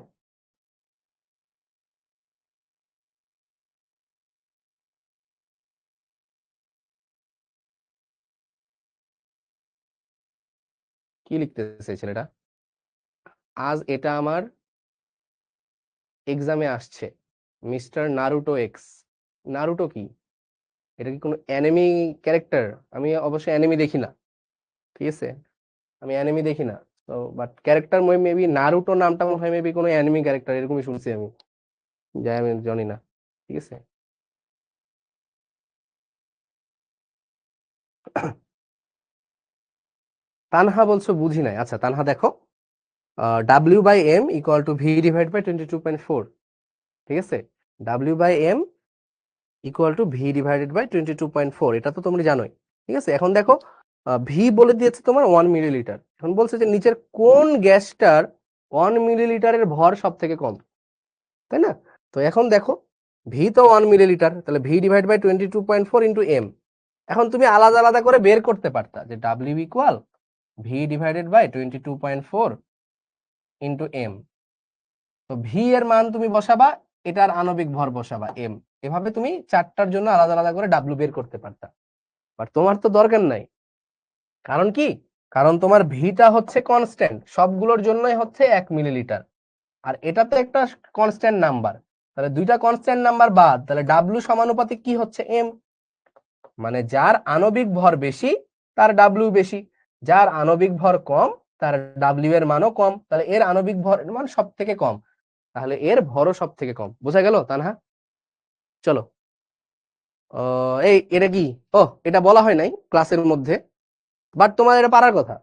কি লিখতে চাইছেন এটা? আজ এটা আমার এক্সামে আসছে, মিস্টার নারুটো এক্স। নারুটো কি, এটা কি কোনো অ্যানিমি ক্যারেক্টার? আমি অবশ্যই অ্যানিমি দেখি না, ঠিক আছে? আমি অ্যানিমে দেখি না, তো বাট ক্যারেক্টার মেবি নারুটো নামটা মনে হয় মেবি কোনো অ্যানিমে ক্যারেক্টার এরকমই শুনছি আমি, যাই আমি জানি না। ঠিক আছে। তানহা বলছো বুঝি নাই। আচ্ছা তানহা দেখো, W by M equal to V divide by 22.4। ঠিক আছে, W by M equal to V divided by 22.4, এটা তো তোমরা জানোই। ঠিক আছে, এখন দেখো ভি বলে দিয়েছে তোমার 1 মিলিলিটার। এখন বলছে যে নিচের কোন গ্যাসটার 1 মিলিলিটারের ভর সব থেকে কম, তাই না? তো এখন দেখো ভি তো 1 মিলিলিটার, তাহলে V divide by 22.4 into M. এখন তুমি আলাদা আলাদা করে বের করতে পারতা যে W equal V divided by 22.4 into M. তো ভি এর মান তুমি বসাবা, এটার আণবিক ভর বসাবা এম। এভাবে তুমি চারটার জন্য আলাদা আলাদা করে ডাব্লিউ বের করতে পারতা, বাট তোমার তো দরকার নাই। কারণ কি? কারণ তোমার ভিটা হচ্ছে কনস্ট্যান্ট, সবগুলোর জন্যই হচ্ছে 1 মিলিলিটার, আর এটা তো একটা কনস্ট্যান্ট নাম্বার। তাহলে দুইটা কনস্ট্যান্ট নাম্বার বাদ, তাহলে ডাব্লিউ সমানুপাতিক কি হচ্ছে এম। মানে যার আণবিক ভর বেশি তার ডাব্লিউ বেশি, যার আণবিক ভর কম তার ডাব্লিউ এর মানও কম, তাহলে এর আণবিক ভর মান সব থেকে কম, তাহলে এর ভরও সব থেকে কম। বোঝা গেল তানহা? চলো, এই এটা কি, ও এটা বলা হয় নাই ক্লাসের মধ্যে, বাট তোমার এটা পারার কথা।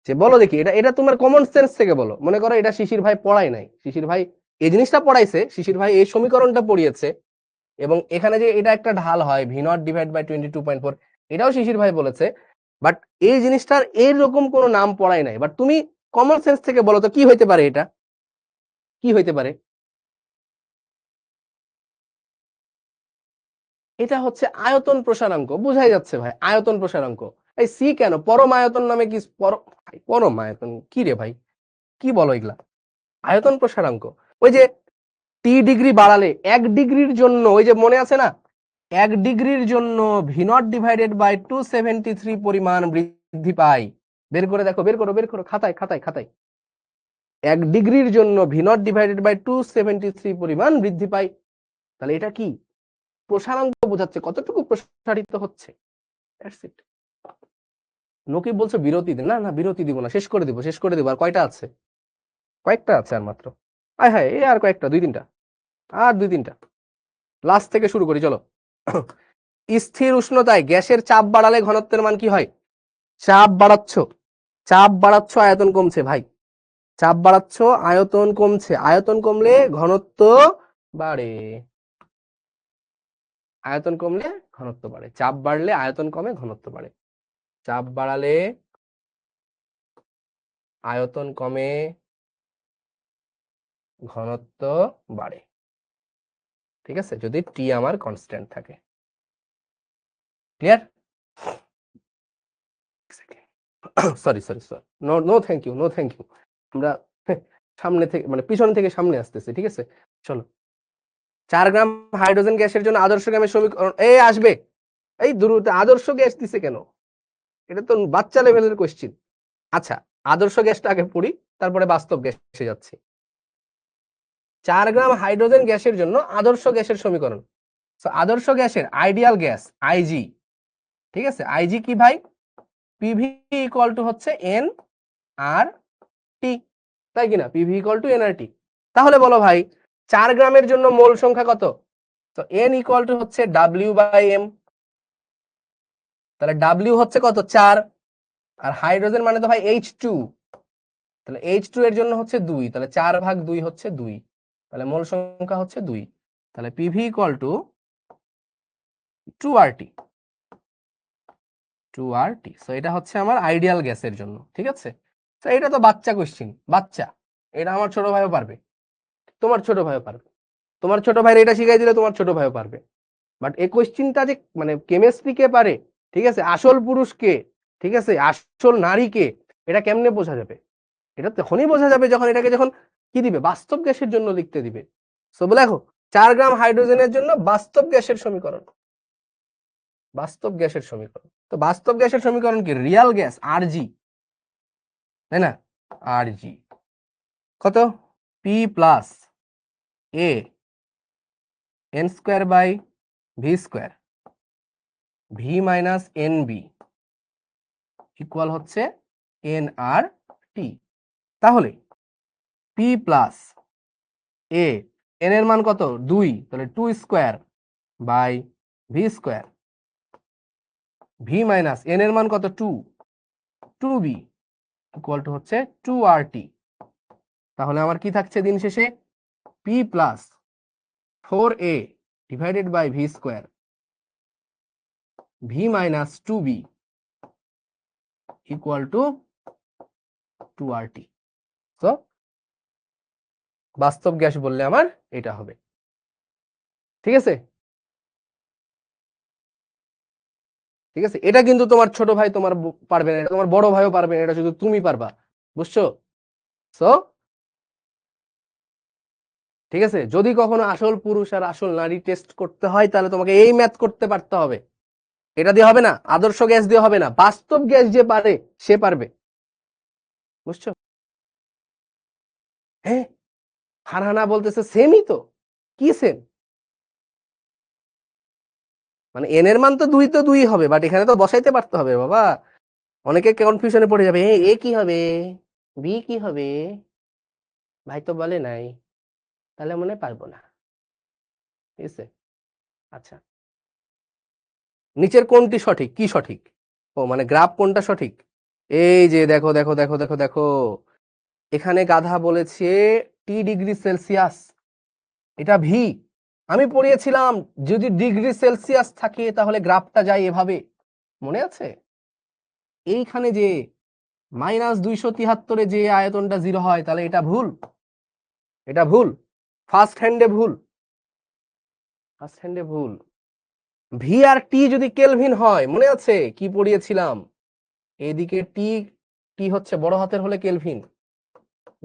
যে বলো দেখি, এটা এটা তোমার কমন সেন্স থেকে বলো। মনে করো এটা শিশির ভাই পড়াই নাই, শিশির ভাই এই জিনিসটা পড়াইছে, শিশির ভাই এই সমীকরণটা পড়িয়েছে, এবং এখানে যে এটা একটা ঢাল হয় ভি নট ডিভাইড বাই 22.4, এটাও শিশির ভাই বলেছে, বাট এই জিনিসটার এইরকম কোনো নাম পড়াই নাই। বাট তুমি কমন সেন্স থেকে বলো তো কি হইতে পারে, এটা কি হইতে পারে? এটা হচ্ছে আয়তন প্রসারাঙ্ক, বুঝাই যাচ্ছে ভাই, আয়তন প্রসারাঙ্ক। এই সি কেন, পরম আয়তন নামে কি পরম আয়তন কি রে ভাই, কি বলো এগুলা? আয়তন প্রসারাঙ্ক, ওই যে টি ডিগ্রি বাড়ালে 1 ডিগ্রির জন্য, ওই যে মনে আছে না, 1 ডিগ্রির জন্য ভি নট ডিভাইডেড বাই 273 পরিমাণ বৃদ্ধি পায়। বের করে দেখো, বের করো বের করো, খাতায় খাতায় খাতায়। 1 ডিগ্রির জন্য ভি নট ডিভাইডেড বাই 273 পরিমাণ বৃদ্ধি পায়। তাহলে এটা কি? প্রসারাঙ্ক বোঝাচ্ছে কতটুকু প্রসারিত হচ্ছে। নকিব বলছো বিরতি দিন, না না বিরতি দিব না, শেষ করে দিব শেষ করে দিব। আর কয়টা আছে? কয়েকটা আছে আর মাত্র, আয় হায় এই আর কয়েকটা, 2-3টা, আর 2-3টা। লাস্ট থেকে শুরু করি চলো। স্থির উষ্ণতায় গ্যাসের চাপ বাড়ালে ঘনত্বের মান কি হয়? চাপ বাড়াচ্ছ, চাপ বাড়াচ্ছ, আয়তন কমছে ভাই। চাপ বাড়াচ্ছ, আয়তন কমছে, আয়তন কমলে ঘনত্ব বাড়ে। আয়তন কমলে ঘনত্ব বাড়ে, চাপ বাড়লে আয়তন কমে ঘনত্ব বাড়ে। চাপ বাড়ালে আয়তন কমে, ঘনত্ব বাড়ে। ঠিক আছে, যদি টি আমার কনস্ট্যান্ট থাকে। Clear? Sorry sorry sorry, no no thank you, no thank you. আমরা সামনে থেকে মানে পিছন থেকে সামনে আসতেছি। ঠিক আছে, চলো। 4 গ্রাম হাইড্রোজেন গ্যাসের জন্য আদর্শ গ্যাসের সমীকরণ এই আসবে। এই দ্রুত আদর্শ গ্যাস দিছে কেন? এটা তো বাচ্চা লেভেলের কোশ্চিন। আচ্ছা, আদর্শ গ্যাসটা আগে পড়ি, তারপরে বাস্তব গ্যাসে যাচ্ছি। 4 গ্রাম হাইড্রোজেন গ্যাসের জন্য আদর্শ গ্যাসের সমীকরণ। আদর্শ গ্যাসের আইডিয়াল গ্যাস আইজি। ঠিক আছে, আইজি কি ভাই? পিভি ইকুয়াল টু হচ্ছে এন আর টি, তাই কিনা? পিভি ইকুয়াল টু এন আর টি। তাহলে বলো ভাই 4 গ্রামের জন্য মোল সংখ্যা কত? তো এন ইকুয়াল টু হচ্ছে ডাব্লিউ বাই এম। তাহলে ডাব্লিউ হচ্ছে কত? 4, আর হাইড্রোজেন মানে তো ভাই H2, তাহলে H2 এর জন্য হচ্ছে 2, তাহলে 4/2 হচ্ছে 2, তাহলে মোল সংখ্যা হচ্ছে 2। তাহলে PV equal to 2RT, 2RT। So এটা হচ্ছে আমার আইডিয়াল গ্যাসের জন্য। ঠিক আছে, তো এটা তো বাচ্চা কোশ্চিন, বাচ্চা। এটা আমার ছোট ভাইও পারবে, তোমার ছোট ভাইও পারবে, তোমার ছোট ভাইয়ের এটা শিখাই দিলে তোমার ছোট ভাইও পারবে। বাট এই কোশ্চিনটা যে মানে কেমিস্ট্রি কে পারে, ঠিক আছে, আসল পুরুষ কে, ঠিক আছে, আসল নারী কে, এটা কেমনে বোঝা যাবে? এটা তখনই বোঝা যাবে যখন এটাকে যখন কি দিবে, বাস্তব গ্যাসের জন্য লিখতে দিবে। সো দেখো 4 গ্রাম হাইড্রোজেনের জন্য বাস্তব গ্যাসের সমীকরণ, বাস্তব গ্যাসের সমীকরণ। তো বাস্তব গ্যাসের সমীকরণ কি? রিয়াল গ্যাস আরজি, তাই না? আরজি কত? P plus A N square by V square, V minus N B equal হচ্ছে nRT। তাহলে P প্লাস A, n এর মান কত 2, তাহলে 2 square by V square, V minus n এর মান কত 2, 2B ইকুয়াল টু হচ্ছে 2RT। তাহলে আমার কি থাকছে দিন শেষে P plus 4A divided by V square, V minus 2B equal to 2RT। তো বাস্তব গ্যাস বললে আমার এটা হবে। ঠিক আছে, ঠিক আছে, এটা কিন্তু তোমার ছোট ভাই তোমার পারবে না, এটা তোমার বড় ভাইও পারবে না, এটা শুধু তুমি পারবা, বুঝছো? সো ঠিক আছে, যদি কখনো আসল পুরুষ আর আসল নারী টেস্ট করতে হয় তাহলে তোমাকে এই ম্যাথ করতে পারতে হবে। এটা দিয়ে হবে না, আদর্শ গ্যাস দিয়ে হবে না, বাস্তব গ্যাস যে পারে সে পারবে, বুঝছো? হ্যাঁ, ফারহানা বলতেছে সেমই তো, কি সেম? মানে এন এর মান তো 2 তো 2 হবে, বাট এখানে তো বসাইতে পারতে হবে বাবা। অনেকে কনফিউশনে পড়ে যাবে, এ কি হবে, বি কি হবে, ভাই তো বলে নাই, তাহলে মনে পারবো না। ঠিক আছে, আচ্ছা, নিচের কোনটি সঠিক, কি সঠিক? ও মানে গ্রাফ কোনটা সঠিক? এই যে দেখো দেখো দেখো দেখো দেখো, এখানে গাধা বলেছে T°C, এটা ভি। আমি পড়িয়েছিলাম যদি ডিগ্রি সেলসিয়াস থাকে তাহলে গ্রাফটা যায় এভাবে, মনে আছে? এইখানে যে -273 যে আয়তনটা 0 হয়, তাহলে এটা ভুল, এটা ভুল, ফার্স্ট হ্যান্ডে ভুল, ফার্স্ট হ্যান্ডে ভুল। ভি আর টি যদি কেলভিন হয়, মনে আছে কি পড়িয়েছিলাম? এদিকে টি, টি হচ্ছে বড় হাতের হলে কেলভিন,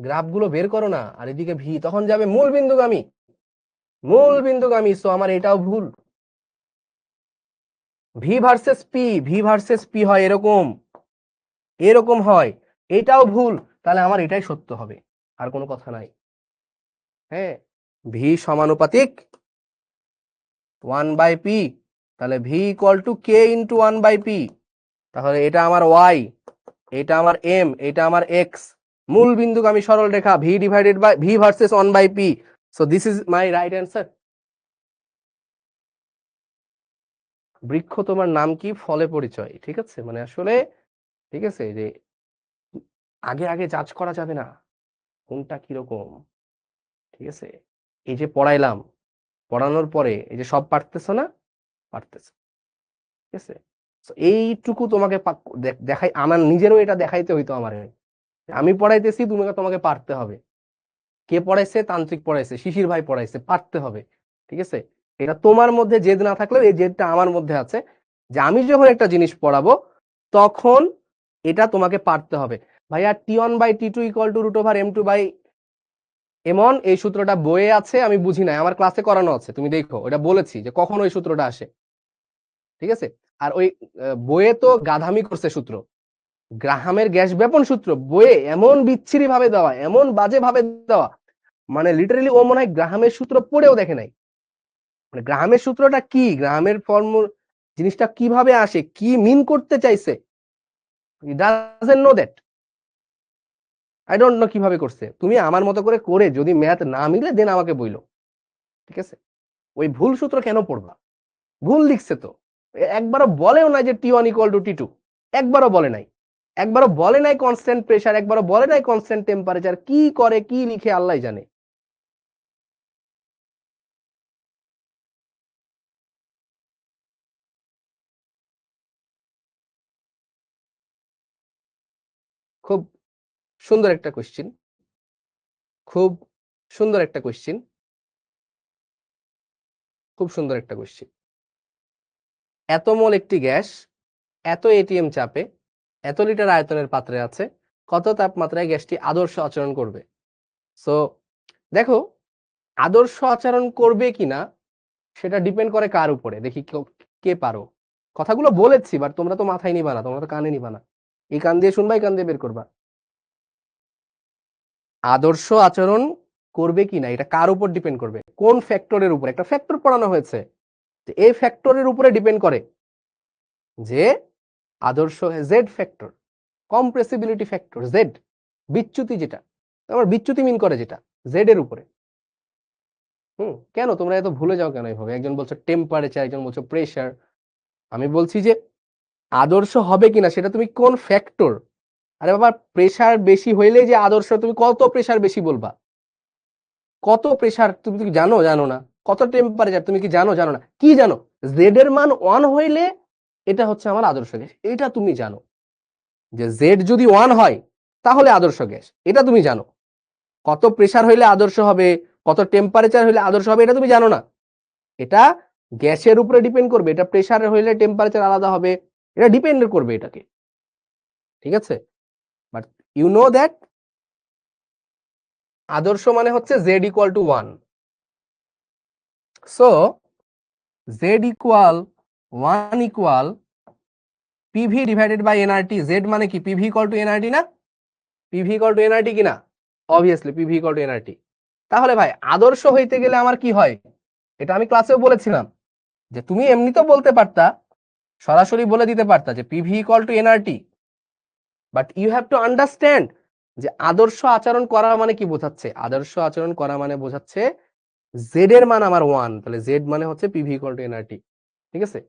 গ্রাফগুলো বের করো না, আর এদিকে ভি তখন যাবে মূল বিন্দুগামী, মূল বিন্দুগামী। সো আমার এটাও ভুল। V versus P, V versus P হয় এরকম, এরকম হয়, এটাও ভুল, তাহলে আমার এটাই সত্য হবে, আর কোনো কথা নাই। হ্যাঁ, ভি সমানুপাতিক 1/p, তাহলে V equal to K into 1/p। তাহলে এটা আমার ওয়াই, এটা আমার এম, এটা আমার এক্স, মূল বিন্দুগামী সরল রেখা, V divided by V versus 1/p। So this is my right answer. বৃক্ষ তোমার নাম কি, ফলে পরিচয়। ঠিক আছে, মানে আসলে ঠিক আছে যে আগে আগে জাজ করা যাবে না কোনটা কিরকম। ঠিক আছে, এই যে পড়াইলাম, পড়ানোর পরে এই যে সব পারতেছো না, পারতেছো। ঠিক আছে, এইটুকু তোমাকে দেখাই, আমার নিজেরও এটা দেখাইতে হইতো আমার, আমি পড়াইতেছি, তোমাকে পারতে হবে। কে পড়াইছে? তান্ত্রিক পড়াইছে, শিশির ভাই পড়াইছে, পারতে হবে। ঠিক আছে, এটা তোমার মধ্যে জেদ না থাকলেও এই জেদটা আমার মধ্যে আছে, যে আমি যখন একটা জিনিস পড়াবো তখন এটা তোমাকে পারতে হবে। ভাইয়া T1/T2 ইকুয়াল টু √M2/M1, এই সূত্রটা বইয়ে আছে, আমি বুঝি নাই, আমার ক্লাসে করানো আছে, তুমি দেখো, ওটা বলেছি যে কখন ওই সূত্রটা আসে। ঠিক আছে, আর ওই বইয়ে তো গাধামি করছে সূত্র, গ্রাহামের গ্যাস ব্যাপন সূত্র বইয়ে এমন বিচ্ছিরি ভাবে দেওয়া, এমন বাজে ভাবে দেওয়া, মানে লিটারেলি ও মনে হয় গ্রাহামের সূত্র পড়েও দেখে নাই। মানে গ্রাহামের সূত্রটা কি, গ্রাহামের ফর্মুলা জিনিসটা কিভাবে আসে, কি মিন করতে চাইছে, doesn't know that, I don't know কিভাবে করছে। তুমি আমার মতো করে করে যদি ম্যাথ না মিলে দেন আমাকে বইলো। ঠিক আছে, ওই ভুল সূত্র কেন পড়বা, ভুল লিখছে তো, একবারও বলেও না যে T1 ইকুয়াল টু T2, একবারও বলে নাই, একবারও বলে নাই কনস্ট্যান্ট প্রেসার, একবারও বলে নাই কনস্ট্যান্ট টেম্পারেচার, কি করে কি লিখে আল্লাহ জানে। খুব সুন্দর একটা কোশ্চিন, খুব সুন্দর একটা কোশ্চিন, খুব সুন্দর একটা কোশ্চিন। এত মোল একটি গ্যাস এত এটিএম চাপে এত লিটার আয়তনের পাত্রে আছে, কত তাপমাত্রায় গ্যাসটি আদর্শ আচরণ করবে? সো দেখো, আদর্শ আচরণ করবে কিনা সেটা ডিপেন্ড করে কার উপরে, দেখি কে পারো। কথাগুলো বলেছি, বাট তোমরা তো মাথায় নিবা না, তোমরা তো কানে নিবা না, এই কান দিয়ে শুনবা, এই কান দিয়ে বের করবা। আদর্শ আচরণ করবে কিনা এটা কার উপর ডিপেন্ড করবে, কোন ফ্যাক্টরের উপর? একটা ফ্যাক্টর পড়ানো হয়েছে, এই ফ্যাক্টরের উপরে ডিপেন্ড করে যে আদর্শ Z factor, compressibility factor Z, বিচ্যুতি যেটা, আমার বিচ্যুতি মিন করে যেটা জেড এর উপরে। কেন তোমরা এত ভুলে যাও কেন এইভাবে? একজন বলছো টেম্পারেচার, একজন বলছো প্রেসার। আমি বলছি যে আদর্শ হবে কিনা সেটা তুমি কোন ফ্যাক্টর। আরে বাবা, প্রেসার বেশি হইলে যে আদর্শ, তুমি কত প্রেসার বেশি বলবা? কত প্রেসার তুমি কি জানো? জানো না। কত টেম্পারেচার তুমি কি জানো? জানো না। কি জানো? জেড এর মান 1 হইলে এটা হচ্ছে আমার আদর্শ গ্যাস, এটা তুমি জানো। যে জেড যদি 1 হয় তাহলে আদর্শ গ্যাস, এটা তুমি জানো। কত প্রেসার হইলে আদর্শ হবে, কত টেম্পারেচার হইলে আদর্শ হবে, এটা তুমি জানো না। এটা গ্যাসের উপরে ডিপেন্ড করবে, এটা প্রেসার হইলে টেম্পারেচার আলাদা হবে, এটা ডিপেন্ড করবে এটাকে। ঠিক আছে, বাট ইউ নো দ্যাট আদর্শ মানে হচ্ছে Z equal to 1। So Z equal 1 equal PV divided by NRT. Z মানে কি? পিভি ইকুয়াল টু এনআরটি না? পিভি ইকুয়াল টু এনআরটি কিনা? Obviously PV equal to NRT. তাহলে ভাই আদর্শ হইতে গেলে আমার কি হয়? এটা আমি ক্লাসেও বলেছিলাম যে তুমি এমনিতেও বলতে পারতা, সরাসরি বলে দিতে পারতা যে PV equal to NRT, but you have to understand যে আদর্শ আচরণ করা মানে কি বোঝাচ্ছে। আদর্শ আচরণ করা মানে বোঝাচ্ছে জেড এর মান আমার 1, তাহলে জেড মানে হচ্ছে পিভি ইকুয়াল টু এনআরটি। ঠিক আছে,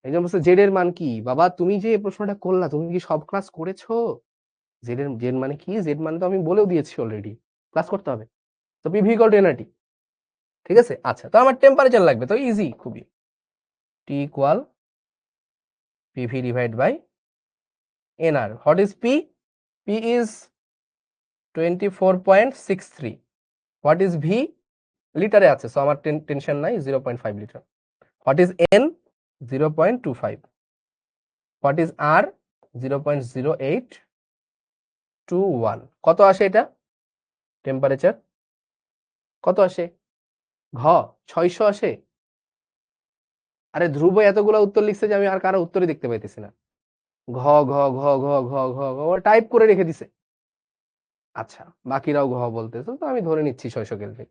এই জন্য বলছে জেড এর মান কি। বাবা তুমি যে প্রশ্নটা করলা, তুমি কি সব ক্লাস করেছো? জেড মানে কি? জেড মানে তো আমি বলেও দিয়েছি অলরেডি, ক্লাস করতে হবে। তো পিভি ইকুয়াল টু এনআরটি। ঠিক আছে, আচ্ছা তো আমার টেম্পারেচার লাগবে, তো ইজি খুবই। T equal PV divide by NR. What is P? P is 24.63। What is V? লিটারে আছে, সো আমার টেনশন নাই, 0.5 litre. What is N? 0.25। What is R? 0.0821। কত আসে এটা টেম্পারেচার? কত আসে? ঘ 600 আসে? আরে ধ্রুব এতগুলো উত্তর লিখছে যে আমি আর কারো উত্তরই দেখতে পাইতেছি না। ঘ ঘ ঘ ঘ ঘ ঘ ঘ টাইপ করে রেখে দিছে। আচ্ছা, বাকিরাও ঘ বলতেছে, তো আমি ধরে নিচ্ছি 600 কেলভিন।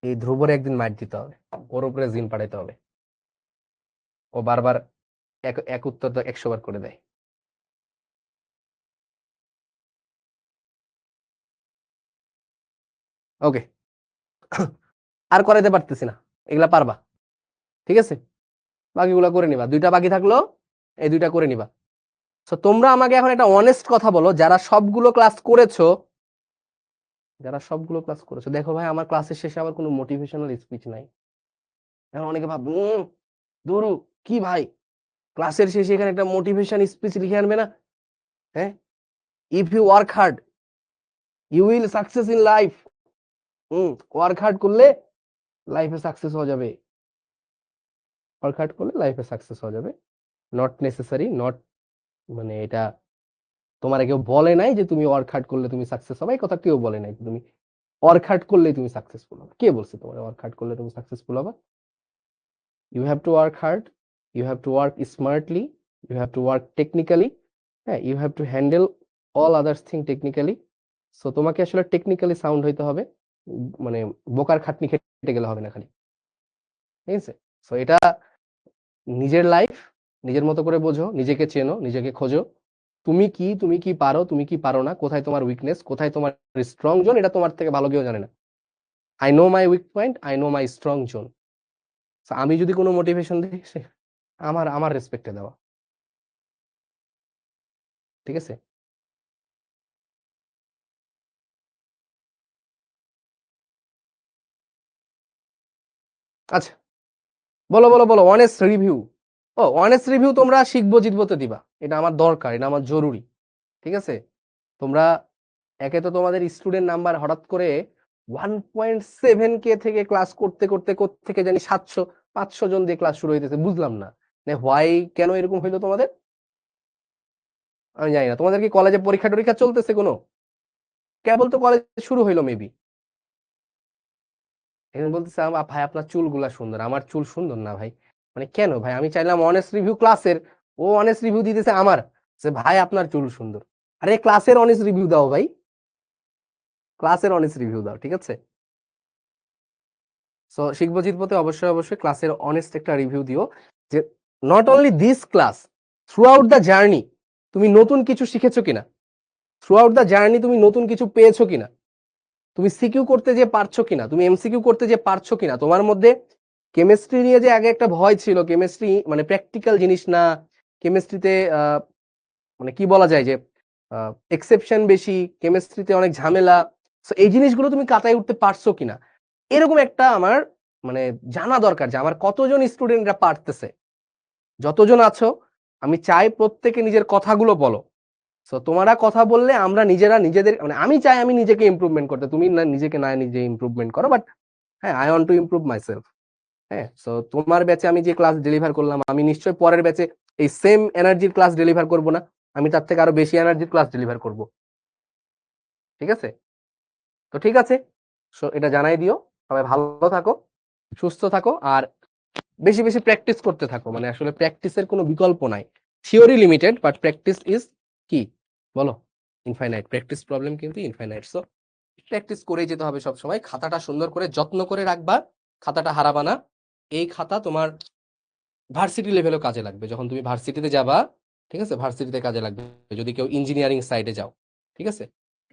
এই ধ্রুবরে একদিন মাইট দিতে হবে, ওর উপরে জিন পাঠাইতে হবে। ও বারবার এক এক উত্তর তো 100 বার করে দেয়। ওকে, আর করাইতে পারতেছি না, এগুলা পারবা। ঠিক আছে, বাকিগুলা করে নিবা, 2টা বাকি থাকলো, এই 2টা করে নিবা। তো তোমরা আমাকে এখন একটা অনেস্ট কথা বলো, যারা সবগুলো ক্লাস করেছো, যারা সবগুলো ক্লাস করেছো, দেখো ভাই আমার ক্লাসের শেষে আবার কোনো মোটিভেশনাল স্পিচ নাই। এখন অনেকে ভাব দুরু কি ভাই, ক্লাসের শেষে এখানে একটা মোটিভেশন স্পিচ লিখে আনবে না? হ্যাঁ, if you work hard you will success in life. Work hard করলে লাইফে সাকসেস হওয়া যাবে। ওয়ার্ক হার্ড করলে লাইফে সাকসেস হওয়া যাবে। নট নেসেসারি, নট মানে এটা তোমার কেউ বলে নাই যে তুমি ওয়ার্ক হার্ড করলে তুমি সাকসেস হবে, এই কথা কেউ বলে নাই তুমি ওয়ার্ক হার্ড করলে তুমি সাকসেসফুল হবে। কে বলছে তোমার ওয়ার্ক হার্ড করলে তুমি সাকসেসফুল হবে? You have to work hard, you have to work smartly, you have to work technically. হ্যাঁ, you have to handle all others thing technically. So তোমাকে আসলে টেকনিক্যালি সাউন্ড হইতে হবে, মানে বোকার খাটনি খেটে গেলে হবে না খালি। ঠিক আছে, সো এটা নিজের লাইফ নিজের মতো করে বোঝো, নিজেকে চেনো, নিজেকে খোঁজো। তুমি কি পারো, তুমি কি পারো না, কোথায় তোমার উইকনেস, কোথায় তোমার স্ট্রং জোন, এটা তোমার থেকে ভালো কেউ জানে না। I know my weak point, I know my strong zone. আমি যদি কোনো মোটিভেশন দিই, আমার আমার রেসপেক্টে দেওয়া। ঠিক আছে, আচ্ছা বলো বলো বলো, অনেস্ট রিভিউ। ও অনেস্ট রিভিউ তোমরা শিখবো জিতবোতে দিবা, এটা আমার দরকার, এটা আমার জরুরি। ঠিক আছে, তোমরা একে তো তোমাদের স্টুডেন্ট নাম্বার হঠাৎ করে 1.7K থেকে ক্লাস করতে করতে থেকে জানি 700-500 জন দিয়ে ক্লাস শুরু হইতেছে, বুঝলাম না হোয়াই, কেন এরকম হইলো তোমাদের? আমি জানি না। তোমাদের কি কলেজে পরীক্ষা টরীক্ষা চলতেছে কোনো? কেবল তো কলেজ শুরু হইলো মেবি। এখন বলতেছে ভাই আপনার চুলগুলা সুন্দর, আমার চুল সুন্দর না ভাই। মানে কেন ভাই, আমি চাইলাম অনেস্ট রিভিউ ক্লাসের, ও অনেস্ট রিভিউ দিতেছে আমার, যে ভাই আপনার চুল সুন্দর। আরে ক্লাসের অনেস্ট রিভিউ দাও ভাই, ক্লাসের অনেস্ট রিভিউ দাও। ঠিক আছে, সো শিখবো জিতবোতে অবশ্যই অবশ্যই ক্লাসের অনেস্ট একটা রিভিউ দিও, যে not only this class, through out the journey তুমি নতুন কিছু শিখেছো কিনা, থ্রু আউট দ্য জার্নি তুমি নতুন কিছু পেয়েছো কিনা, তুমি সিকিউ করতে যে পারছো কিনা, তুমি এমসিকিউ করতে যে পারছো কিনা। তোমার মধ্যে কেমিস্ট্রি নিয়ে যে আগে একটা ভয় ছিল, কেমিস্ট্রি মানে প্র্যাকটিক্যাল জিনিস না, কেমিস্ট্রিতে মানে কি বলা যায় যে এক্সেপশন বেশি, কেমিস্ট্রিতে অনেক ঝামেলা, তো এই জিনিসগুলো তুমি কাটায় উঠতে পারছো কিনা, এরকম একটা আমার মানে জানা দরকার যে আমার কতজন স্টুডেন্টরা পারতেছে। যতজন আছো আমি চাই প্রত্যেকে নিজের কথাগুলো বলো। সো তোমরা কথা বললে আমরা নিজেরা নিজেদের মানে আমি চাই আমি নিজেকে ইমপ্রুভমেন্ট করতে, তুমি না নিজেকে না নিজে ইমপ্রুভমেন্ট করো, বাট হ্যাঁ I want to improve myself. হ্যাঁ, সো তোমার ব্যাচে আমি যে ক্লাস ডেলিভার করলাম, আমি নিশ্চয়ই পরের ব্যাচে এই সেম এনার্জির ক্লাস ডেলিভার করব না, আমি তার থেকে আরো বেশি এনার্জির ক্লাস ডেলিভার করব। ঠিক আছে? তো ঠিক আছে, সো এটা জানাই দিও। সবাই ভালো থাকো, সুস্থ থাকো, আর বেশি বেশি প্র্যাকটিস করতে থাকো। মানে আসলে প্র্যাকটিসের কোনো বিকল্প নাই। Theory limited, but practice is কি বলো, ইনফাইনাইট। প্র্যাকটিস প্রবলেম কিন্তু ইনফাইনাইট। সো প্র্যাকটিস করেই যেতে হবে সব সময়। খাতাটা সুন্দর করে যত্ন করে রাখবা, খাতাটা হারাবা না। এই খাতা তোমার ভার্সিটি লেভেলেও কাজে লাগবে, যখন তুমি ভার্সিটিতে যাবা। ঠিক আছে, ভার্সিটিতে কাজে লাগবে, যদি কেউ ইঞ্জিনিয়ারিং সাইডে যাও। ঠিক আছে,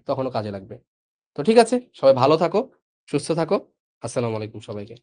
তখনও কাজে লাগবে। তো ঠিক আছে, সবাই ভালো থাকো, সুস্থ থাকো। আসসালামু আলাইকুম সবাইকে।